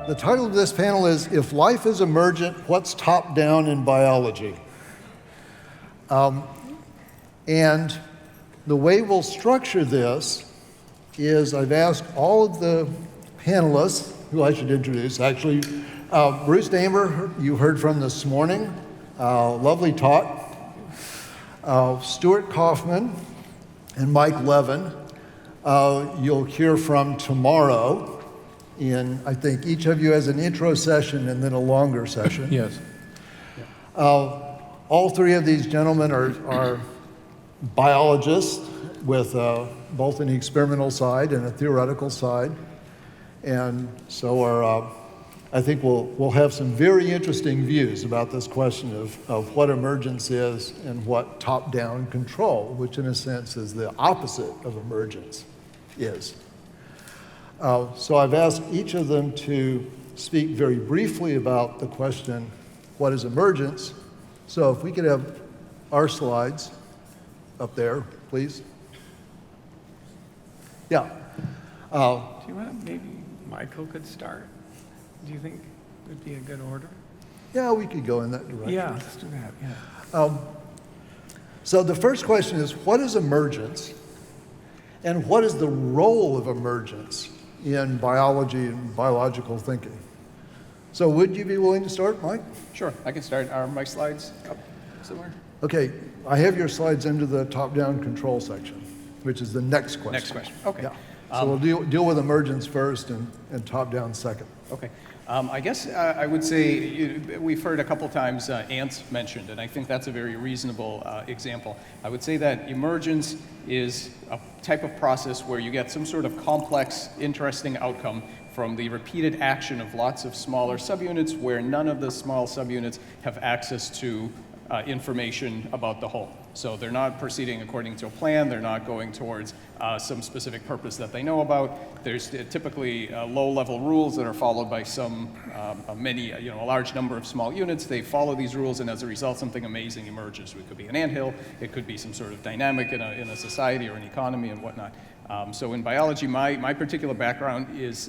The title of this panel is, If Life is Emergent, What's Top Down in Biology? And the way we'll structure this is I've asked all of the panelists, who I should introduce actually, Bruce Damer, you heard from this morning, lovely talk. Stuart Kaufman and Mike Levin, you'll hear from tomorrow. I think each of you has an intro session and then a longer session. Yes. All three of these gentlemen are biologists with both an experimental side and a theoretical side. And so I think we'll have some very interesting views about this question of what emergence is and what top-down control, which in a sense is the opposite of emergence, is. So I've asked each of them to speak very briefly about the question, what is emergence? So if we could have our slides up there, please. Yeah. Do you want to, maybe Michael could start? Do you think would be a good order? Yeah, we could go in that direction. Yeah, let's do that, yeah. So the first question is, what is emergence? And what is the role of emergence in biology and biological thinking? So would you be willing to start, Mike? Sure, I can start. Are my slides up somewhere? Okay, I have your slides into the top-down control section, which is the next question. Next question, okay. Yeah. So we'll deal with emergence first and top-down second. Okay. I guess I would say we've heard a couple times ants mentioned, and I think that's a very reasonable example. I would say that emergence is a type of process where you get some sort of complex, interesting outcome from the repeated action of lots of smaller subunits where none of the small subunits have access to information about the whole. So they're not proceeding according to a plan, they're not going towards some specific purpose that they know about. There's typically low-level rules that are followed by a large number of small units. They follow these rules, and as a result, something amazing emerges. It could be an anthill, it could be some sort of dynamic in a society or an economy and whatnot. So in biology, my particular background is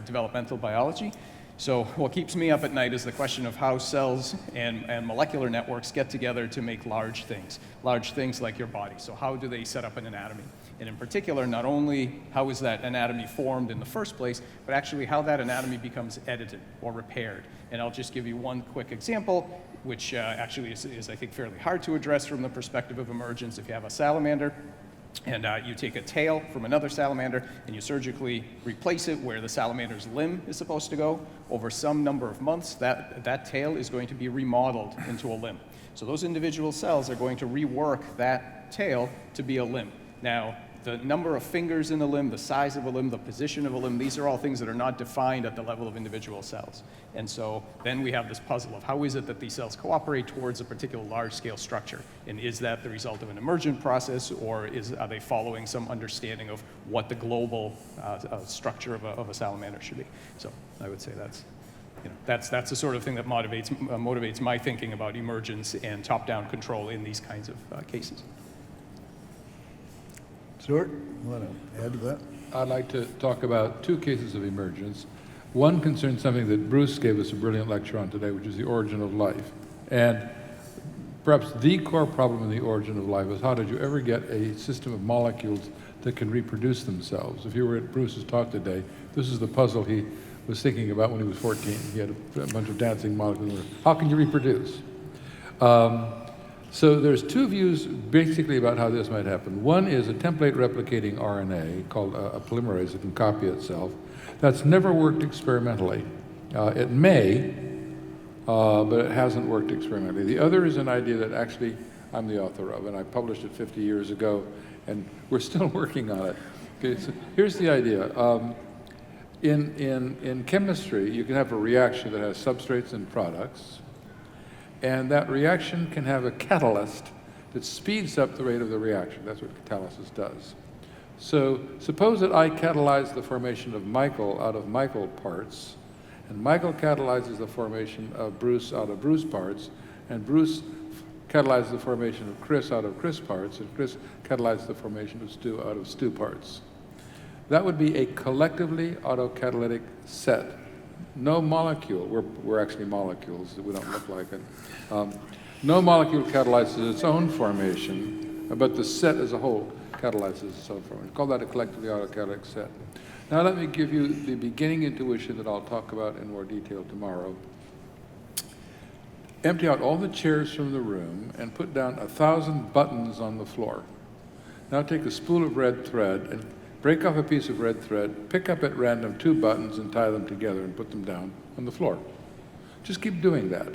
developmental biology. So what keeps me up at night is the question of how cells and molecular networks get together to make large things like your body. So how do they set up an anatomy? And in particular, not only how is that anatomy formed in the first place, but actually how that anatomy becomes edited or repaired. And I'll just give you one quick example, which actually is, I think, fairly hard to address from the perspective of emergence. If you have a salamander, and you take a tail from another salamander and you surgically replace it where the salamander's limb is supposed to go. Over some number of months, that tail is going to be remodeled into a limb. So those individual cells are going to rework that tail to be a limb. Now, the number of fingers in the limb, the size of a limb, the position of a limb, these are all things that are not defined at the level of individual cells. And so then we have this puzzle of how is it that these cells cooperate towards a particular large-scale structure? And is that the result of an emergent process, or are they following some understanding of what the global structure of a salamander should be? So I would say that's the sort of thing that motivates my thinking about emergence and top-down control in these kinds of cases. Stuart, you want to add to that? I'd like to talk about two cases of emergence. One concerns something that Bruce gave us a brilliant lecture on today, which is the origin of life. And perhaps the core problem in the origin of life is how did you ever get a system of molecules that can reproduce themselves? If you were at Bruce's talk today, this is the puzzle he was thinking about when he was 14. He had a bunch of dancing molecules. How can you reproduce? So there's two views basically about how this might happen. One is a template replicating RNA called a polymerase that can copy itself. That's never worked experimentally. It may, but it hasn't worked experimentally. The other is an idea that actually I'm the author of, and I published it 50 years ago, and we're still working on it. Okay, so here's the idea. In chemistry, you can have a reaction that has substrates and products, and that reaction can have a catalyst that speeds up the rate of the reaction. That's what catalysis does. So suppose that I catalyze the formation of Michael out of Michael parts, and Michael catalyzes the formation of Bruce out of Bruce parts, and Bruce catalyzes the formation of Chris out of Chris parts, and Chris catalyzes the formation of Stu out of Stu parts. That would be a collectively autocatalytic set no molecule, we're actually molecules, we don't look like it. No molecule catalyzes its own formation, but the set as a whole catalyzes its own formation. Call that a collectively autocatalytic set. Now let me give you the beginning intuition that I'll talk about in more detail tomorrow. Empty out all the chairs from the room and put down 1,000 buttons on the floor. Now take a spool of red thread and break off a piece of red thread, pick up at random 2 buttons and tie them together and put them down on the floor. Just keep doing that.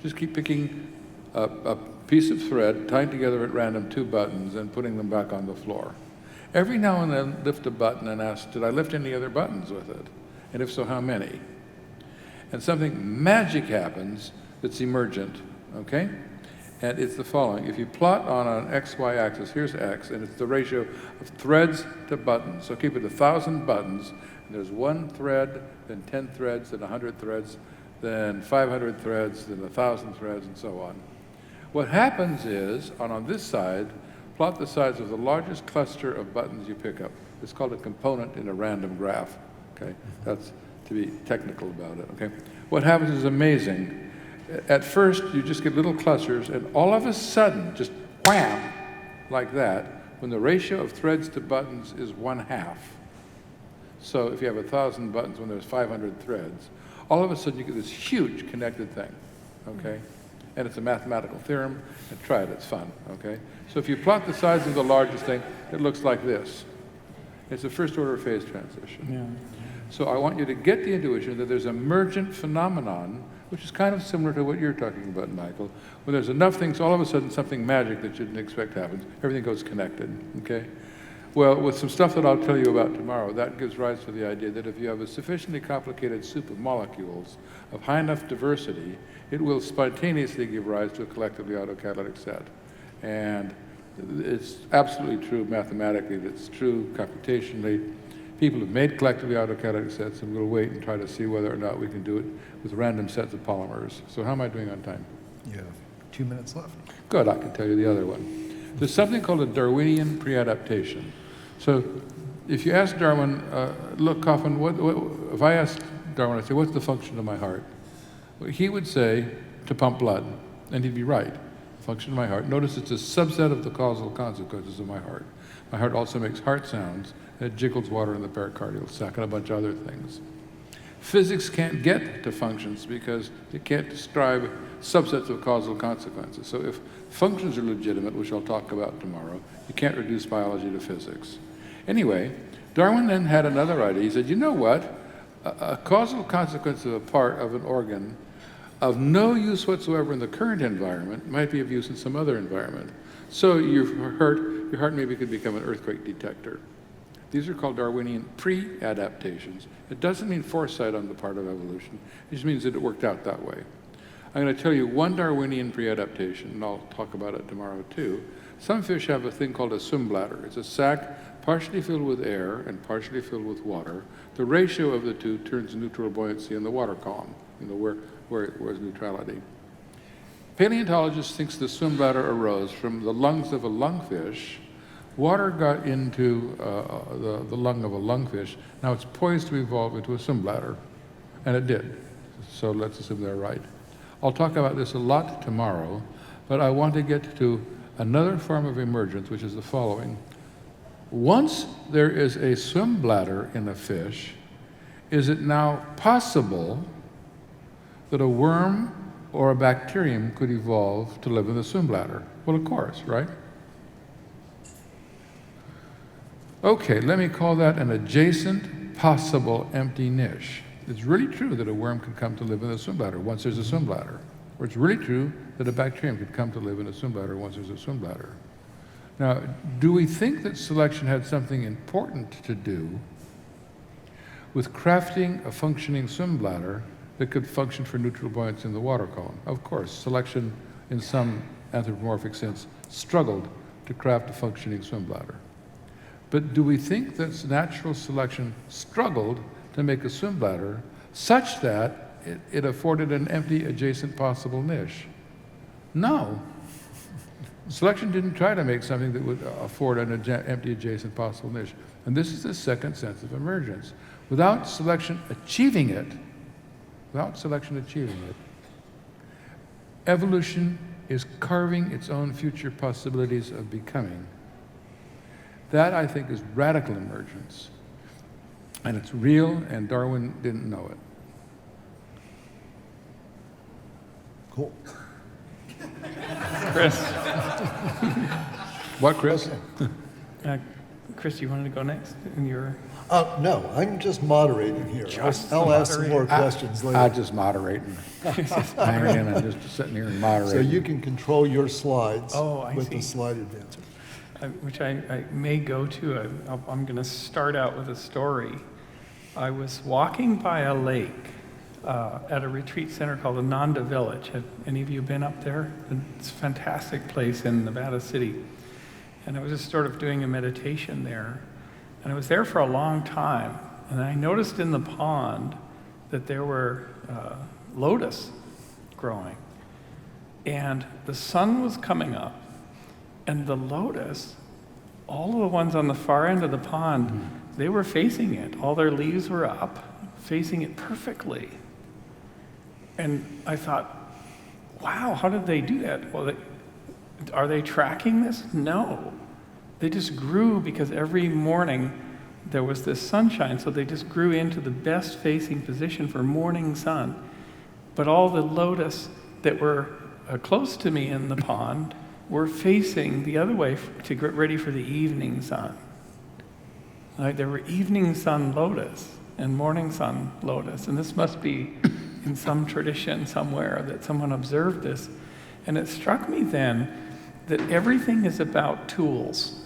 Just keep picking a piece of thread, tying together at random 2 buttons and putting them back on the floor. Every now and then lift a button and ask, did I lift any other buttons with it? And if so, how many? And something magic happens that's emergent, okay? And it's the following. If you plot on an XY axis, here's X, and it's the ratio of threads to buttons. So keep it 1,000 buttons, and there's 1 thread, then 10 threads, then 100 threads, then 500 threads, then 1,000 threads, and so on. What happens is, on this side, plot the size of the largest cluster of buttons you pick up. It's called a component in a random graph, okay? That's to be technical about it, okay? What happens is amazing. At first, you just get little clusters, and all of a sudden, just wham, like that, when the ratio of threads to buttons is 1/2. So if you have 1,000 buttons when there's 500 threads, all of a sudden you get this huge connected thing, okay? And it's a mathematical theorem, and try it, it's fun, okay? So if you plot the size of the largest thing, it looks like this. It's a first order phase transition. Yeah. So I want you to get the intuition that there's an emergent phenomenon, which is kind of similar to what you're talking about, Michael, when there's enough things, all of a sudden something magic that you didn't expect happens. Everything goes connected, okay? Well, with some stuff that I'll tell you about tomorrow, that gives rise to the idea that if you have a sufficiently complicated soup of molecules of high enough diversity, it will spontaneously give rise to a collectively autocatalytic set. And it's absolutely true mathematically, it's true computationally. People have made collectively autocatalytic sets, and we'll wait and try to see whether or not we can do it with random sets of polymers. So how am I doing on time? You have 2 minutes left. Good, I can tell you the other one. There's something called a Darwinian Pre Adaptation. So if you ask Darwin, look, Coffin, if I ask Darwin, I say, what's the function of my heart? Well, he would say, to pump blood, and he'd be right. Function of my heart. Notice it's a subset of the causal consequences of my heart. My heart also makes heart sounds, and it jiggles water in the pericardial sac and a bunch of other things. Physics can't get to functions because it can't describe subsets of causal consequences. So if functions are legitimate, which I'll talk about tomorrow, you can't reduce biology to physics. Anyway, Darwin then had another idea. He said, you know what? A causal consequence of a part of an organ of no use whatsoever in the current environment might be of use in some other environment. So your heart maybe could become an earthquake detector. These are called Darwinian Pre Adaptations. It doesn't mean foresight on the part of evolution. It just means that it worked out that way. I'm going to tell you one Darwinian Pre Adaptation, and I'll talk about it tomorrow too. Some fish have a thing called a swim bladder. It's a sac partially filled with air and partially filled with water. The ratio of the two turns neutral buoyancy in the water column, where's neutrality. Paleontologists think the swim bladder arose from the lungs of a lungfish. Water got into the lung of a lungfish. Now it's poised to evolve into a swim bladder, and it did. So let's assume they're right. I'll talk about this a lot tomorrow, but I want to get to another form of emergence, which is the following. Once there is a swim bladder in a fish, is it now possible that a worm or a bacterium could evolve to live in the swim bladder? Well, of course, right? Okay, let me call that an adjacent possible empty niche. It's really true that a worm could come to live in a swim bladder once there's a swim bladder. Or it's really true that a bacterium could come to live in a swim bladder once there's a swim bladder. Now, do we think that selection had something important to do with crafting a functioning swim bladder that could function for neutral buoyancy in the water column? Of course, selection in some anthropomorphic sense struggled to craft a functioning swim bladder. But do we think that natural selection struggled to make a swim bladder such that it afforded an empty adjacent possible niche? No. Selection didn't try to make something that would afford an empty adjacent possible niche. And this is the second sense of emergence. Without selection achieving it, without selection achieving it. Evolution is carving its own future possibilities of becoming. That, I think, is radical emergence. And it's real, and Darwin didn't know it. Cool. Chris. What, Chris? Chris, you wanted to go next in your... No, I'm just moderating here. I'll ask some more questions later. I just moderating. Hanging in and just sitting here and moderating. So you can control your slides with see. the slide advancer. Which I may go to. I'm going to start out with a story. I was walking by a lake at a retreat center called the Nanda Village. Have any of you been up there? It's a fantastic place in Nevada City. And I was just sort of doing a meditation there. And I was there for a long time. And I noticed in the pond that there were lotus growing. And the sun was coming up. And the lotus, all of the ones on the far end of the pond, they were facing it. All their leaves were up, facing it perfectly. And I thought, wow, how did they do that? Well, are they tracking this? No. They just grew because every morning there was this sunshine, so they just grew into the best facing position for morning sun. But all the lotus that were close to me in the pond were facing the other way to get ready for the evening sun. Like there were evening sun lotus and morning sun lotus, and this must be in some tradition somewhere that someone observed this. And it struck me then that everything is about tools.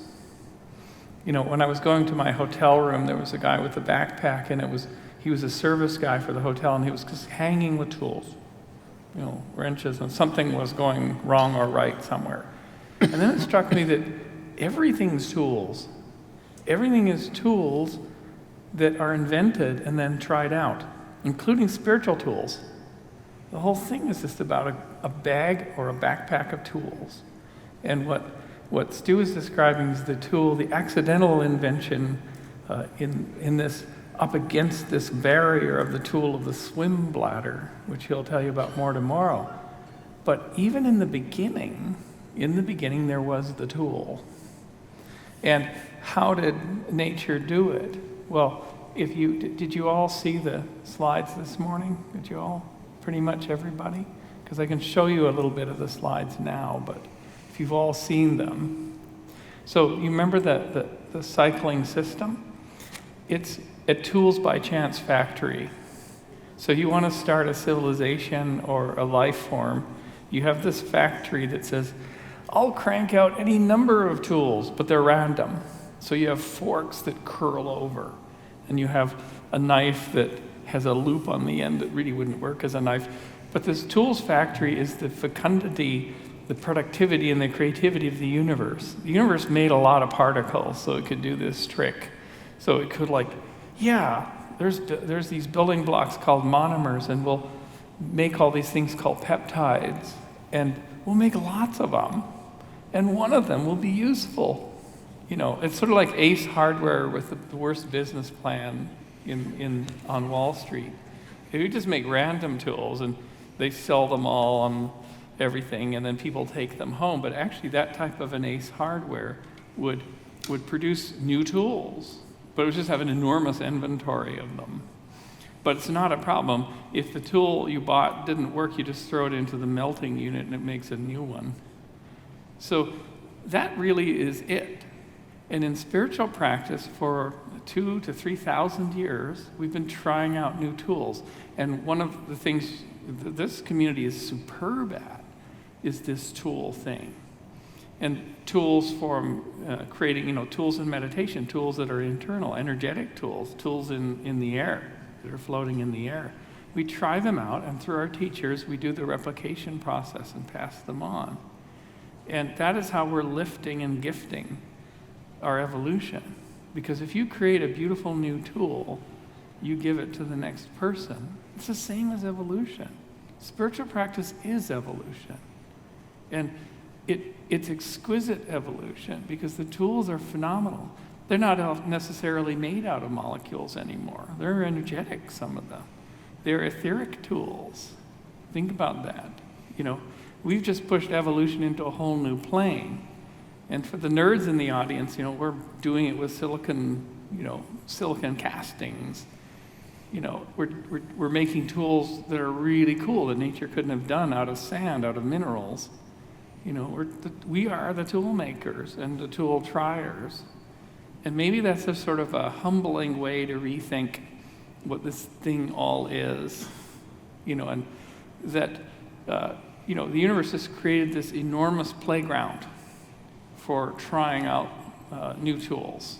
You know, when I was going to my hotel room, there was a guy with a backpack, and he was a service guy for the hotel, and he was just hanging with tools. You know, wrenches, and something was going wrong or right somewhere. And then it struck me that everything's tools. Everything is tools that are invented and then tried out, including spiritual tools. The whole thing is just about a bag or a backpack of tools. And what Stu is describing is the tool, the accidental invention in this, up against this barrier of the tool of the swim bladder, which he'll tell you about more tomorrow. But even in the beginning there was the tool. And how did nature do it? Well, did you all see the slides this morning? Did you all, pretty much everybody? Because I can show you a little bit of the slides now, but if you've all seen them. So you remember the cycling system? It's a tools by chance factory. So you want to start a civilization or a life form, you have this factory that says, I'll crank out any number of tools, but they're random. So you have forks that curl over, and you have a knife that has a loop on the end that really wouldn't work as a knife. But this tools factory is the fecundity, the productivity, and the creativity of the universe. The universe made a lot of particles so it could do this trick. So it could there's these building blocks called monomers, and we'll make all these things called peptides, and we'll make lots of them, and one of them will be useful. You know, it's sort of like Ace Hardware with the worst business plan on Wall Street. They just make random tools, and they sell them all on everything, and then people take them home. But actually, that type of an Ace Hardware would produce new tools, but it would just have an enormous inventory of them. But it's not a problem. If the tool you bought didn't work, you just throw it into the melting unit and it makes a new one. So that really is it. And in spiritual practice for 2,000 to 3,000 years, we've been trying out new tools. And one of the things this community is superb at is this tool thing. And tools for creating, tools in meditation, tools that are internal, energetic tools, tools in the air, that are floating in the air. We try them out, and through our teachers, we do the replication process and pass them on. And that is how we're lifting and gifting our evolution. Because if you create a beautiful new tool, you give it to the next person. It's the same as evolution. Spiritual practice is evolution. And it's exquisite evolution because the tools are phenomenal. They're not necessarily made out of molecules anymore. They're energetic, some of them. they're etheric tools. Think about that. You know, we've just pushed evolution into a whole new plane. And for the nerds in the audience, you know, we're doing it with silicon castings. You know, we're making tools that are really cool that nature couldn't have done out of sand, out of minerals. You know, we are the tool makers and the tool triers. And maybe that's a sort of a humbling way to rethink what this thing all is. You know, and that, you know, the universe has created this enormous playground for trying out new tools.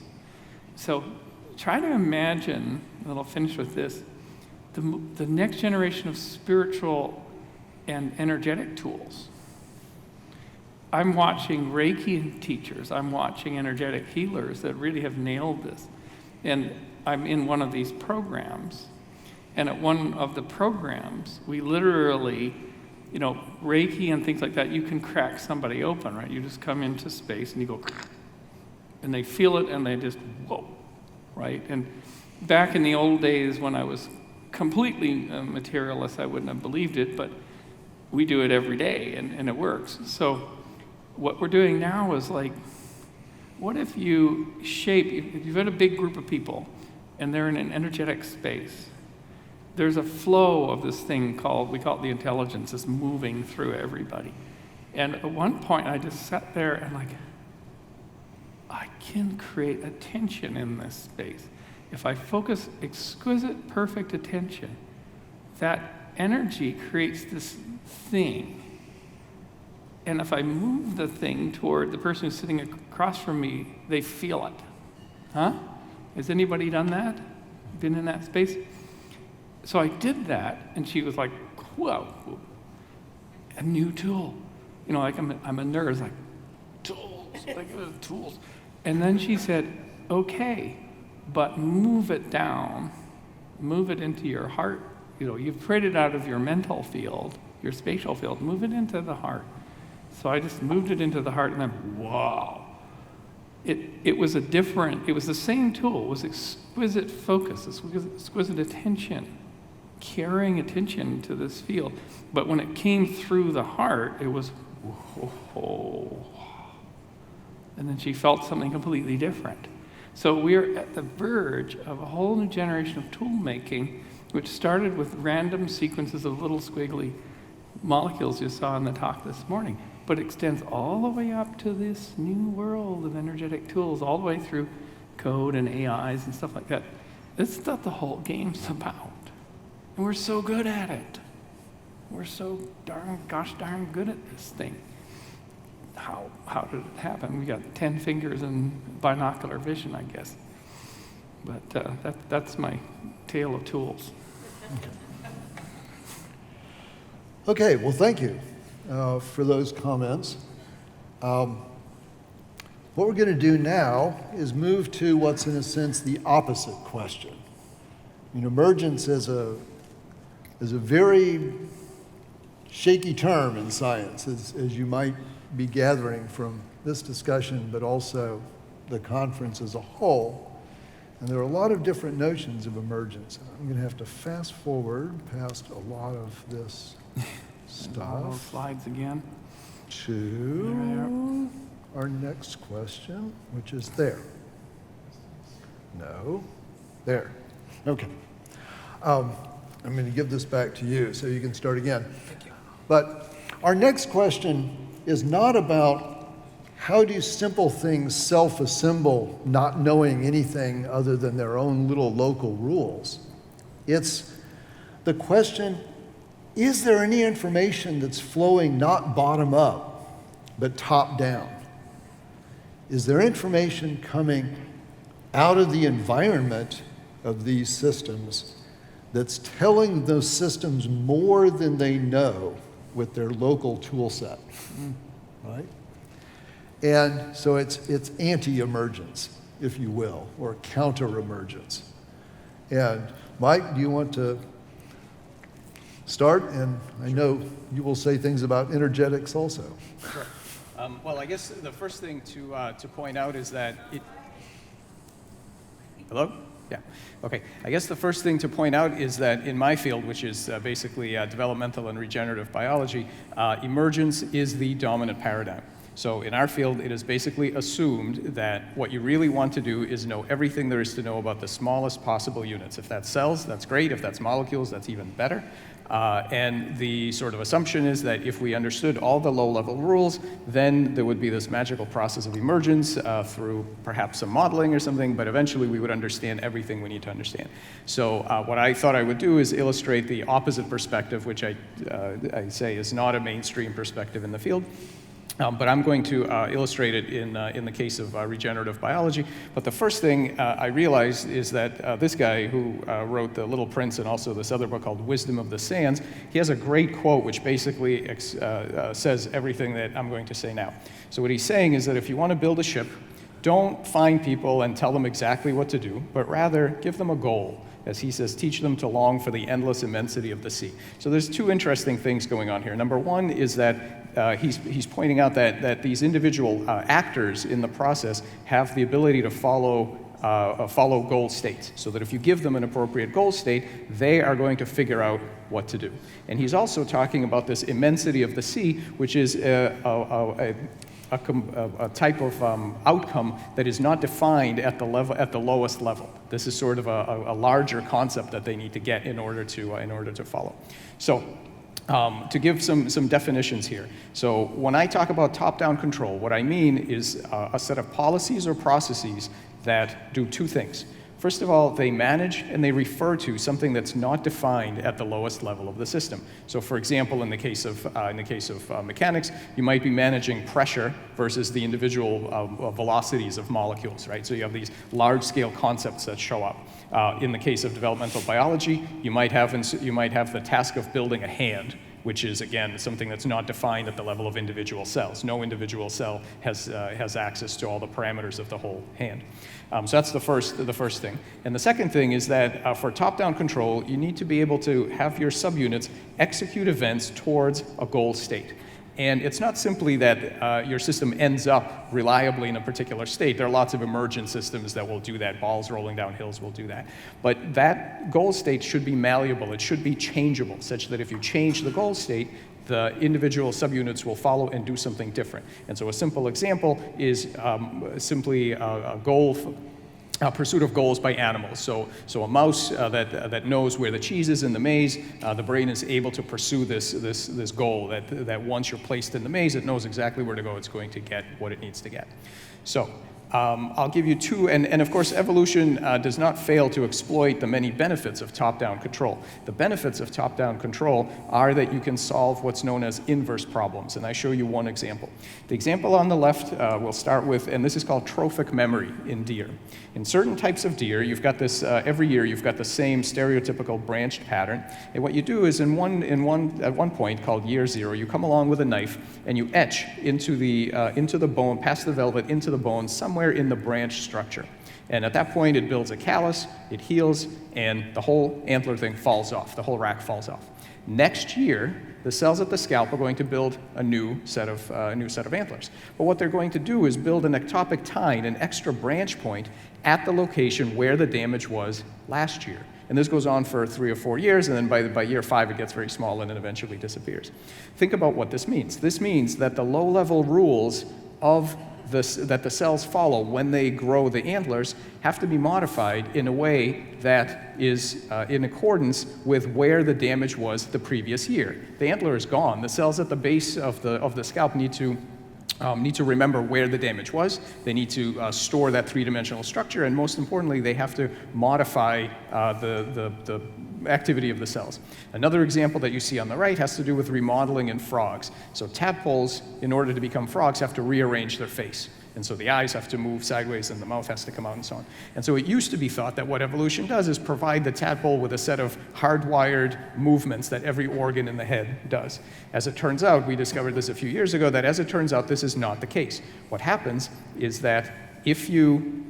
So try to imagine, and I'll finish with this, the next generation of spiritual and energetic tools. I'm watching Reiki teachers, I'm watching energetic healers that really have nailed this. And I'm in one of these programs. And at one of the programs, we literally, you know, Reiki and things like that, you can crack somebody open, right? You just come into space and you go, and they feel it and they just, whoa, right? And back in the old days when I was completely materialist, I wouldn't have believed it, but we do it every day and it works. So what we're doing now is like, what if you if you've got a big group of people and they're in an energetic space, there's a flow of this thing we call it the intelligence, is moving through everybody. And at one point I just sat there and like, I can create attention in this space. If I focus exquisite, perfect attention, that energy creates this thing. And if I move the thing toward the person who's sitting across from me, they feel it. Huh? Has anybody done that? Been in that space? So I did that, and she was like, whoa, a new tool. You know, like I'm a nerd, like, tools, like tools. And then she said, okay, but move it down, move it into your heart. You know, you've created it out of your mental field, your spatial field, move it into the heart. So I just moved it into the heart, and then, wow. It was the same tool. It was exquisite focus, exquisite attention, carrying attention to this field. But when it came through the heart, it was, whoa. And then she felt something completely different. So we're at the verge of a whole new generation of tool making, which started with random sequences of little squiggly molecules you saw in the talk this morning, but extends all the way up to this new world of energetic tools, all the way through code and AIs and stuff like that. This is what the whole game's about. And we're so good at it. We're so darn good at this thing. How did it happen? We got 10 fingers and binocular vision, I guess. But that's my tale of tools. Okay, well, thank you for those comments. What we're going to do now is move to what's, in a sense, the opposite question. You know, emergence is a very shaky term in science, as you might be gathering from this discussion, but also the conference as a whole. And there are a lot of different notions of emergence. I'm going to have to fast forward past a lot of this All those stuff slides again. to our next question, which is there. No, there. Okay. I'm going to give this back to you so you can start again. Thank you. But our next question is not about how do simple things self-assemble, not knowing anything other than their own little local rules. It's the question, is there any information that's flowing not bottom up, but top down? Is there information coming out of the environment of these systems that's telling those systems more than they know with their local tool set, right? And so it's anti-emergence, if you will, or counter-emergence. And Mike, do you want to start? And I know you will say things about energetics also. Sure. Well, I guess the first thing to point out is that Hello? Yeah. Okay. I guess the first thing to point out is that in my field, which is basically developmental and regenerative biology, emergence is the dominant paradigm. So in our field, it is basically assumed that what you really want to do is know everything there is to know about the smallest possible units. If that's cells, that's great. If that's molecules, that's even better. And the sort of assumption is that if we understood all the low-level rules, then there would be this magical process of emergence through perhaps some modeling or something, but eventually we would understand everything we need to understand. So what I thought I would do is illustrate the opposite perspective, which I say is not a mainstream perspective in the field. But I'm going to illustrate it in the case of regenerative biology. But the first thing I realized is that this guy who wrote The Little Prince and also this other book called Wisdom of the Sands, he has a great quote which basically says everything that I'm going to say now. So what he's saying is that if you want to build a ship, don't find people and tell them exactly what to do, but rather give them a goal. As he says, teach them to long for the endless immensity of the sea. So there's two interesting things going on here. Number one is that he's pointing out that these individual actors in the process have the ability to follow goal states, so that if you give them an appropriate goal state, they are going to figure out what to do. And he's also talking about this immensity of the sea, which is a type of outcome that is not defined at the lowest level. This is sort of a larger concept that they need to get in order to follow. So to give some definitions here. So when I talk about top-down control, what I mean is a set of policies or processes that do two things. First of all, they manage and they refer to something that's not defined at the lowest level of the system. So for example, in the case of mechanics, you might be managing pressure versus the individual velocities of molecules, right? So you have these large-scale concepts that show up. In the case of developmental biology, you might have the task of building a hand, which is, again, something that's not defined at the level of individual cells. No individual cell has access to all the parameters of the whole hand. So that's the first thing. And the second thing is that for top-down control, you need to be able to have your subunits execute events towards a goal state. And it's not simply that your system ends up reliably in a particular state. There are lots of emergent systems that will do that. Balls rolling down hills will do that. But that goal state should be malleable. It should be changeable, such that if you change the goal state, the individual subunits will follow and do something different. And so a simple example is simply a pursuit of goals by animals. So a mouse that knows where the cheese is in the maze, the brain is able to pursue this goal that once you're placed in the maze, it knows exactly where to go. It's going to get what it needs to get. So I'll give you two, and of course evolution does not fail to exploit the many benefits of top-down control. The benefits of top-down control are that you can solve what's known as inverse problems, and I show you one example. The example on the left we'll start with, and this is called trophic memory in deer. In certain types of deer, you've got this, every year you've got the same stereotypical branched pattern, and what you do is at one point called year zero, you come along with a knife and you etch into the bone, past the velvet, into the bone, somewhere in the branch structure. And at that point, it builds a callus, it heals, and the whole antler thing falls off, the whole rack falls off. Next year, the cells at the scalp are going to build a new set of antlers. But what they're going to do is build an ectopic tine, an extra branch point, at the location where the damage was last year. And this goes on for 3 or 4 years, and then by year 5, it gets very small and it eventually disappears. Think about what this means. This means that the low-level rules that the cells follow when they grow the antlers have to be modified in a way that is in accordance with where the damage was the previous year. The antler is gone. The cells at the base of the scalp need to remember where the damage was. They need to store that three-dimensional structure, and most importantly, they have to modify the activity of the cells. Another example that you see on the right has to do with remodeling in frogs. So tadpoles, in order to become frogs, have to rearrange their face. And so the eyes have to move sideways and the mouth has to come out and so on. And so it used to be thought that what evolution does is provide the tadpole with a set of hardwired movements that every organ in the head does. As it turns out, we discovered this a few years ago, that as it turns out, this is not the case. What happens is that if you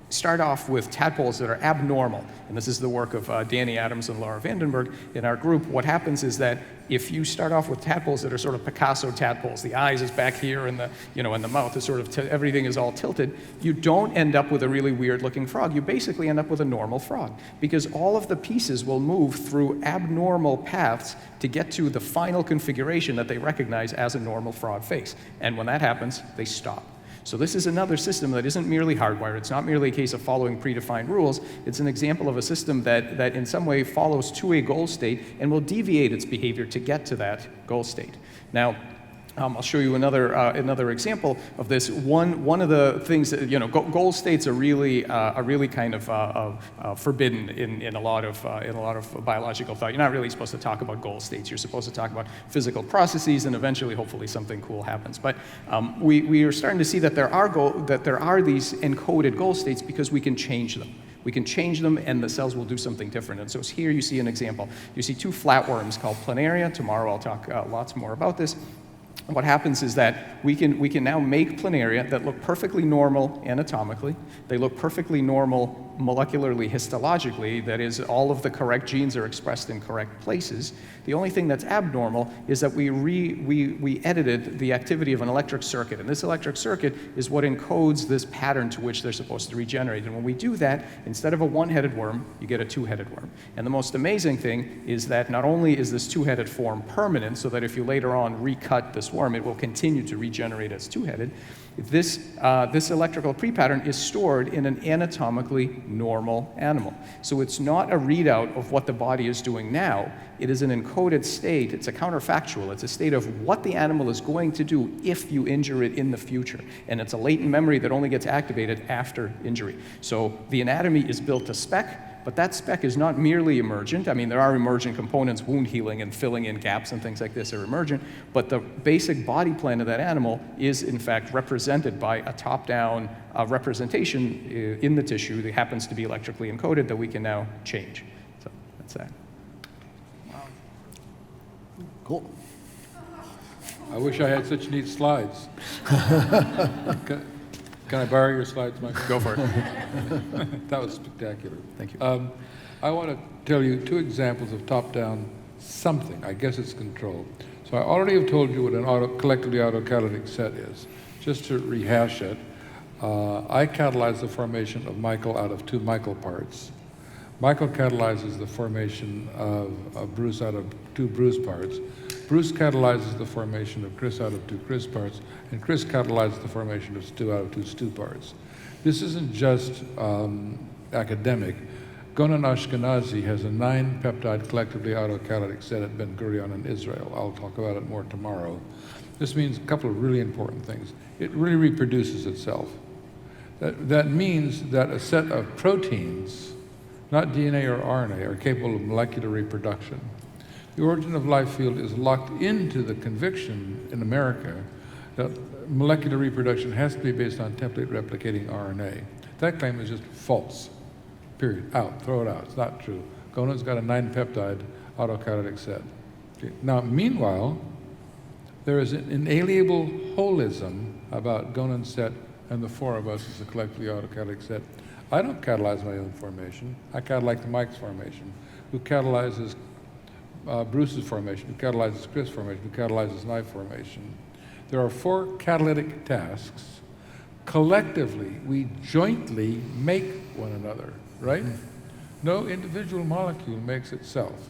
start off with tadpoles that are abnormal, and this is the work of Danny Adams and Laura Vandenberg in our group, what happens is that if you start off with tadpoles that are sort of Picasso tadpoles, the eyes is back here and the mouth is sort of, everything is all tilted, you don't end up with a really weird looking frog. You basically end up with a normal frog, because all of the pieces will move through abnormal paths to get to the final configuration that they recognize as a normal frog face. And when that happens, they stop. So this is another system that isn't merely hardwired. It's not merely a case of following predefined rules. It's an example of a system that in some way follows to a goal state and will deviate its behavior to get to that goal state. Now, I'll show you another example of this. One of the things that, goal states are really kind of forbidden in a lot of biological thought. You're not really supposed to talk about goal states. You're supposed to talk about physical processes, and eventually, hopefully, something cool happens. But we are starting to see that there are these encoded goal states because we can change them. We can change them, and the cells will do something different. And so here you see an example. You see two flatworms called planaria. Tomorrow I'll talk lots more about this. What happens is that we can now make planaria that look perfectly normal anatomically. They look perfectly normal molecularly histologically. That is, all of the correct genes are expressed in correct places. The only thing that's abnormal is that we edited the activity of an electric circuit. And this electric circuit is what encodes this pattern to which they're supposed to regenerate. And when we do that, instead of a one-headed worm, you get a two-headed worm. And the most amazing thing is that not only is this two-headed form permanent, so that if you later on recut this worm, it will continue to regenerate as two-headed. This electrical pre-pattern is stored in an anatomically normal animal. So it's not a readout of what the body is doing now. It is an encoded state. It's a counterfactual. It's a state of what the animal is going to do if you injure it in the future. And it's a latent memory that only gets activated after injury. So the anatomy is built to spec, but that spec is not merely emergent. I mean, there are emergent components, wound healing and filling in gaps and things like this are emergent, but the basic body plan of that animal is, in fact, represented by a top-down representation in the tissue that happens to be electrically encoded that we can now change. So that's that. Cool. I wish I had such neat slides. Can I borrow your slides, Mike? Go for it. That was spectacular. Thank you. I want to tell you two examples of top-down something. I guess it's control. So I already have told you what an collectively autocatalytic set is. Just to rehash it, I catalyze the formation of Michael out of two Michael parts. Michael catalyzes the formation of Bruce out of two Bruce parts. Bruce catalyzes the formation of Chris out of two Chris parts, and Chris catalyzes the formation of Stu out of two Stu parts. This isn't just academic. Gonan Ashkenazi has a 9-peptide collectively autocatalytic set at Ben Gurion in Israel. I'll talk about it more tomorrow. This means a couple of really important things. It really reproduces itself. That means that a set of proteins, not DNA or RNA, are capable of molecular reproduction. The origin of life field is locked into the conviction in America that molecular reproduction has to be based on template replicating RNA. That claim is just false. Period. Out. Throw it out. It's not true. Gonan's got a 9-peptide autocatalytic set. Okay. Now, meanwhile, there is an inalienable holism about Gonan's set and the four of us as a collectively autocatalytic set. I don't catalyze my own formation. I catalyze Mike's formation, who catalyzes Bruce's formation, who catalyzes Chris' formation, who catalyzes my formation. There are 4 catalytic tasks. Collectively, we jointly make one another, right? No individual molecule makes itself.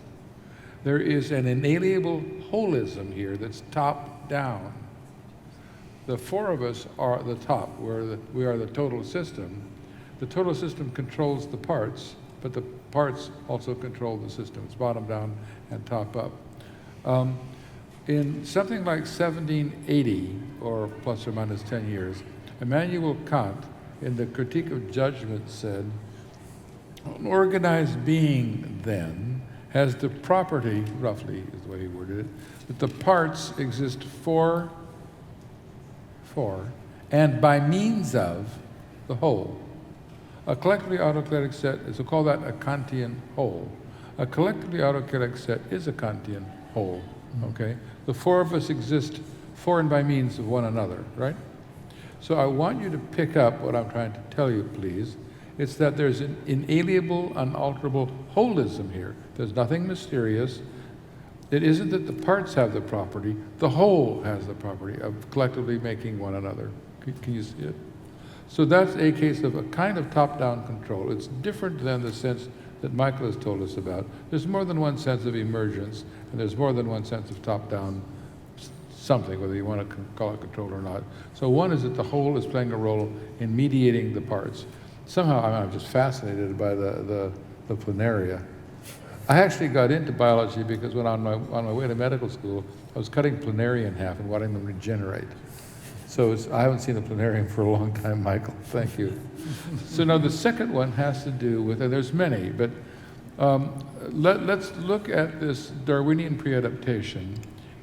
There is an inalienable holism here that's top down. The 4 of us are at the top, we are the total system. The total system controls the parts, but the parts also control the system. It's bottom down and top up. In something like 1780, or plus or minus 10 years, Immanuel Kant, in the Critique of Judgment, said, an organized being, then, has the property, roughly is the way he worded it, that the parts exist for, and by means of the whole. A collectively autocatalytic set is, we'll call that a Kantian whole. A collectively autocatalytic set is a Kantian whole, okay? The 4 of us exist for and by means of one another, right? So I want you to pick up what I'm trying to tell you, please. It's that there's an inalienable, unalterable holism here. There's nothing mysterious. It isn't that the parts have the property, the whole has the property of collectively making one another. Can you see it? So that's a case of a kind of top-down control. It's different than the sense that Michael has told us about. There's more than one sense of emergence, and there's more than one sense of top-down something, whether you want to call it control or not. So one is that the whole is playing a role in mediating the parts. Somehow I'm just fascinated by the planaria. I actually got into biology because when on my way to medical school, I was cutting planaria in half and wanting them to regenerate. So I haven't seen a planarian for a long time, Michael. Thank you. So now the second one has to do with, and there's many, but let's look at this Darwinian Pre Adaptation,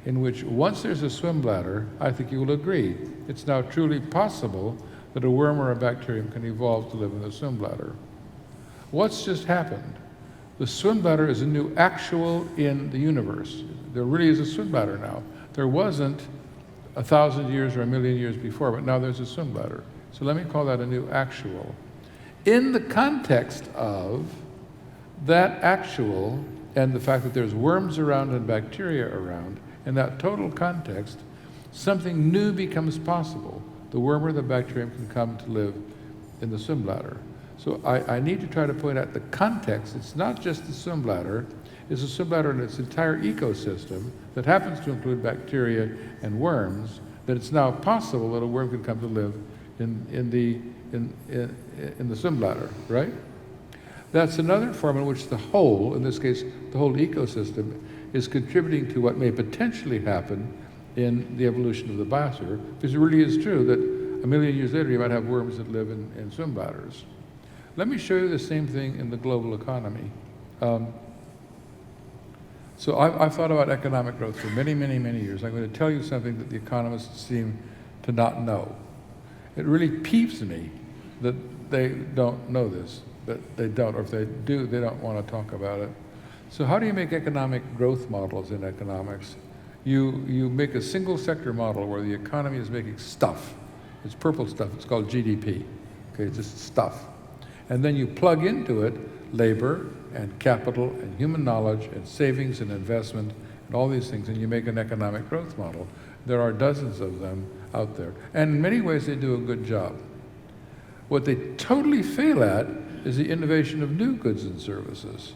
in which once there's a swim bladder, I think you will agree, it's now truly possible that a worm or a bacterium can evolve to live in the swim bladder. What's just happened? The swim bladder is a new actual in the universe. There really is a swim bladder now. There wasn't 1,000 years or 1,000,000 years before, but now there's a swim bladder. So let me call that a new actual. In the context of that actual and the fact that there's worms around and bacteria around, in that total context, something new becomes possible. The worm or the bacterium can come to live in the swim bladder. So I need to try to point out the context. It's not just the swim bladder, it's a swim bladder in its entire ecosystem that happens to include bacteria and worms, that it's now possible that a worm can come to live in the swim bladder, right? That's another form in which the whole, in this case, the whole ecosystem, is contributing to what may potentially happen in the evolution of the biosphere, because it really is true that 1,000,000 years later you might have worms that live in swim bladders. Let me show you the same thing in the global economy. So I've thought about economic growth for many, many, many years. I'm going to tell you something that the economists seem to not know. It really peeves me that they don't know this, that they don't, or if they do, they don't want to talk about it. So how do you make economic growth models in economics? You make a single sector model where the economy is making stuff. It's purple stuff, it's called GDP. Okay, it's just stuff. And then you plug into it labor and capital and human knowledge and savings and investment and all these things, and you make an economic growth model. There are dozens of them out there. And in many ways they do a good job. What they totally fail at is the innovation of new goods and services.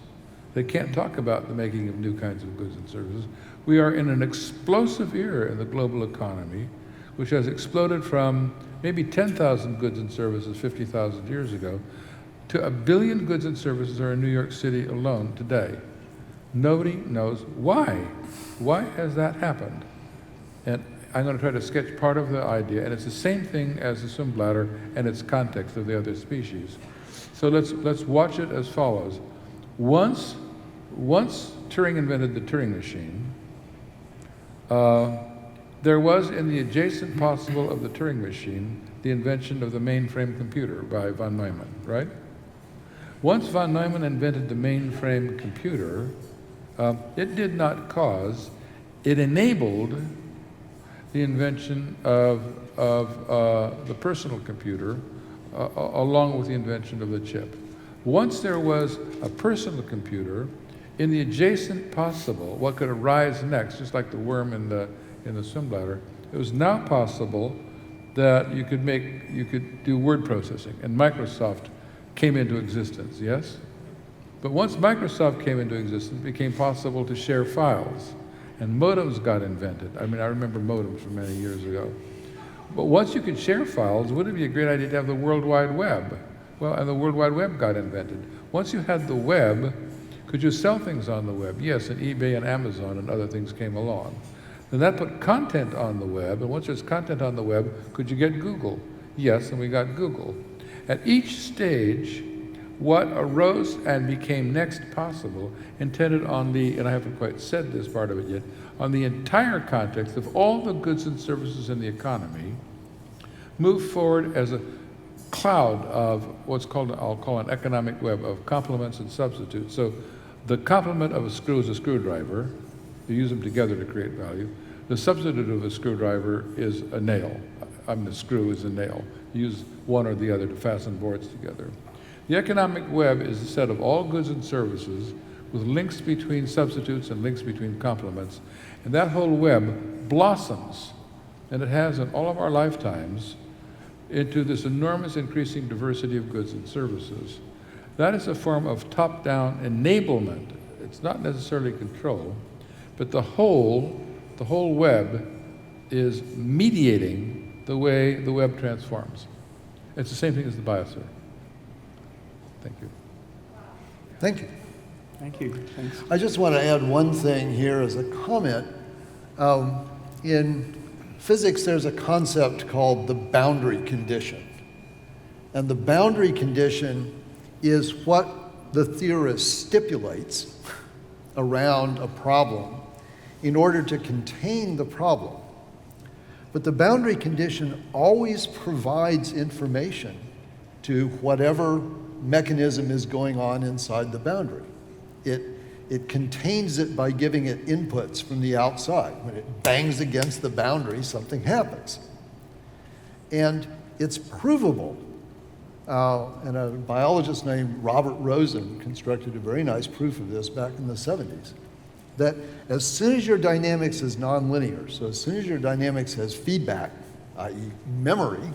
They can't talk about the making of new kinds of goods and services. We are in an explosive era in the global economy, which has exploded from maybe 10,000 goods and services 50,000 years ago to 1 billion goods and services are in New York City alone today. Nobody knows why. Why has that happened? And I'm going to try to sketch part of the idea, and it's the same thing as the swim bladder and its context of the other species. So let's watch it as follows. Once Turing invented the Turing machine, there was in the adjacent possible of the Turing machine the invention of the mainframe computer by von Neumann, right? Once von Neumann invented the mainframe computer, it did not cause, it enabled the invention of the personal computer along with the invention of the chip. Once there was a personal computer, in the adjacent possible, what could arise next, just like the worm in the swim bladder, it was now possible that you could do word processing, and Microsoft came into existence, yes? But once Microsoft came into existence, it became possible to share files, and modems got invented. I mean, I remember modems from many years ago. But once you could share files, wouldn't it be a great idea to have the World Wide Web? Well, and the World Wide Web got invented. Once you had the web, could you sell things on the web? Yes, and eBay and Amazon and other things came along. Then that put content on the web, and once there's content on the web, could you get Google? Yes, and we got Google. At each stage, what arose and became next possible intended on the, and I haven't quite said this part of it yet, on the entire context of all the goods and services in the economy, move forward as a cloud of what's called, I'll call an economic web of complements and substitutes. So the complement of a screw is a screwdriver. You use them together to create value. The substitute of a screwdriver is a nail. I mean, the screw is a nail. You use one or the other to fasten boards together. The economic web is a set of all goods and services with links between substitutes and links between complements. And that whole web blossoms, and it has in all of our lifetimes, into this enormous increasing diversity of goods and services. That is a form of top-down enablement. It's not necessarily control, but the whole web is mediating the way the web transforms. It's the same thing as the biosphere. Thank you. Thank you. Thank you. Thanks. I just want to add one thing here as a comment. In physics, there's a concept called the boundary condition. And the boundary condition is what the theorist stipulates around a problem in order to contain the problem. But the boundary condition always provides information to whatever mechanism is going on inside the boundary. It contains it by giving it inputs from the outside. When it bangs against the boundary, something happens. And it's provable. And a biologist named Robert Rosen constructed a very nice proof of this back in the 70s, that as soon as your dynamics is nonlinear, so as soon as your dynamics has feedback, i.e. memory,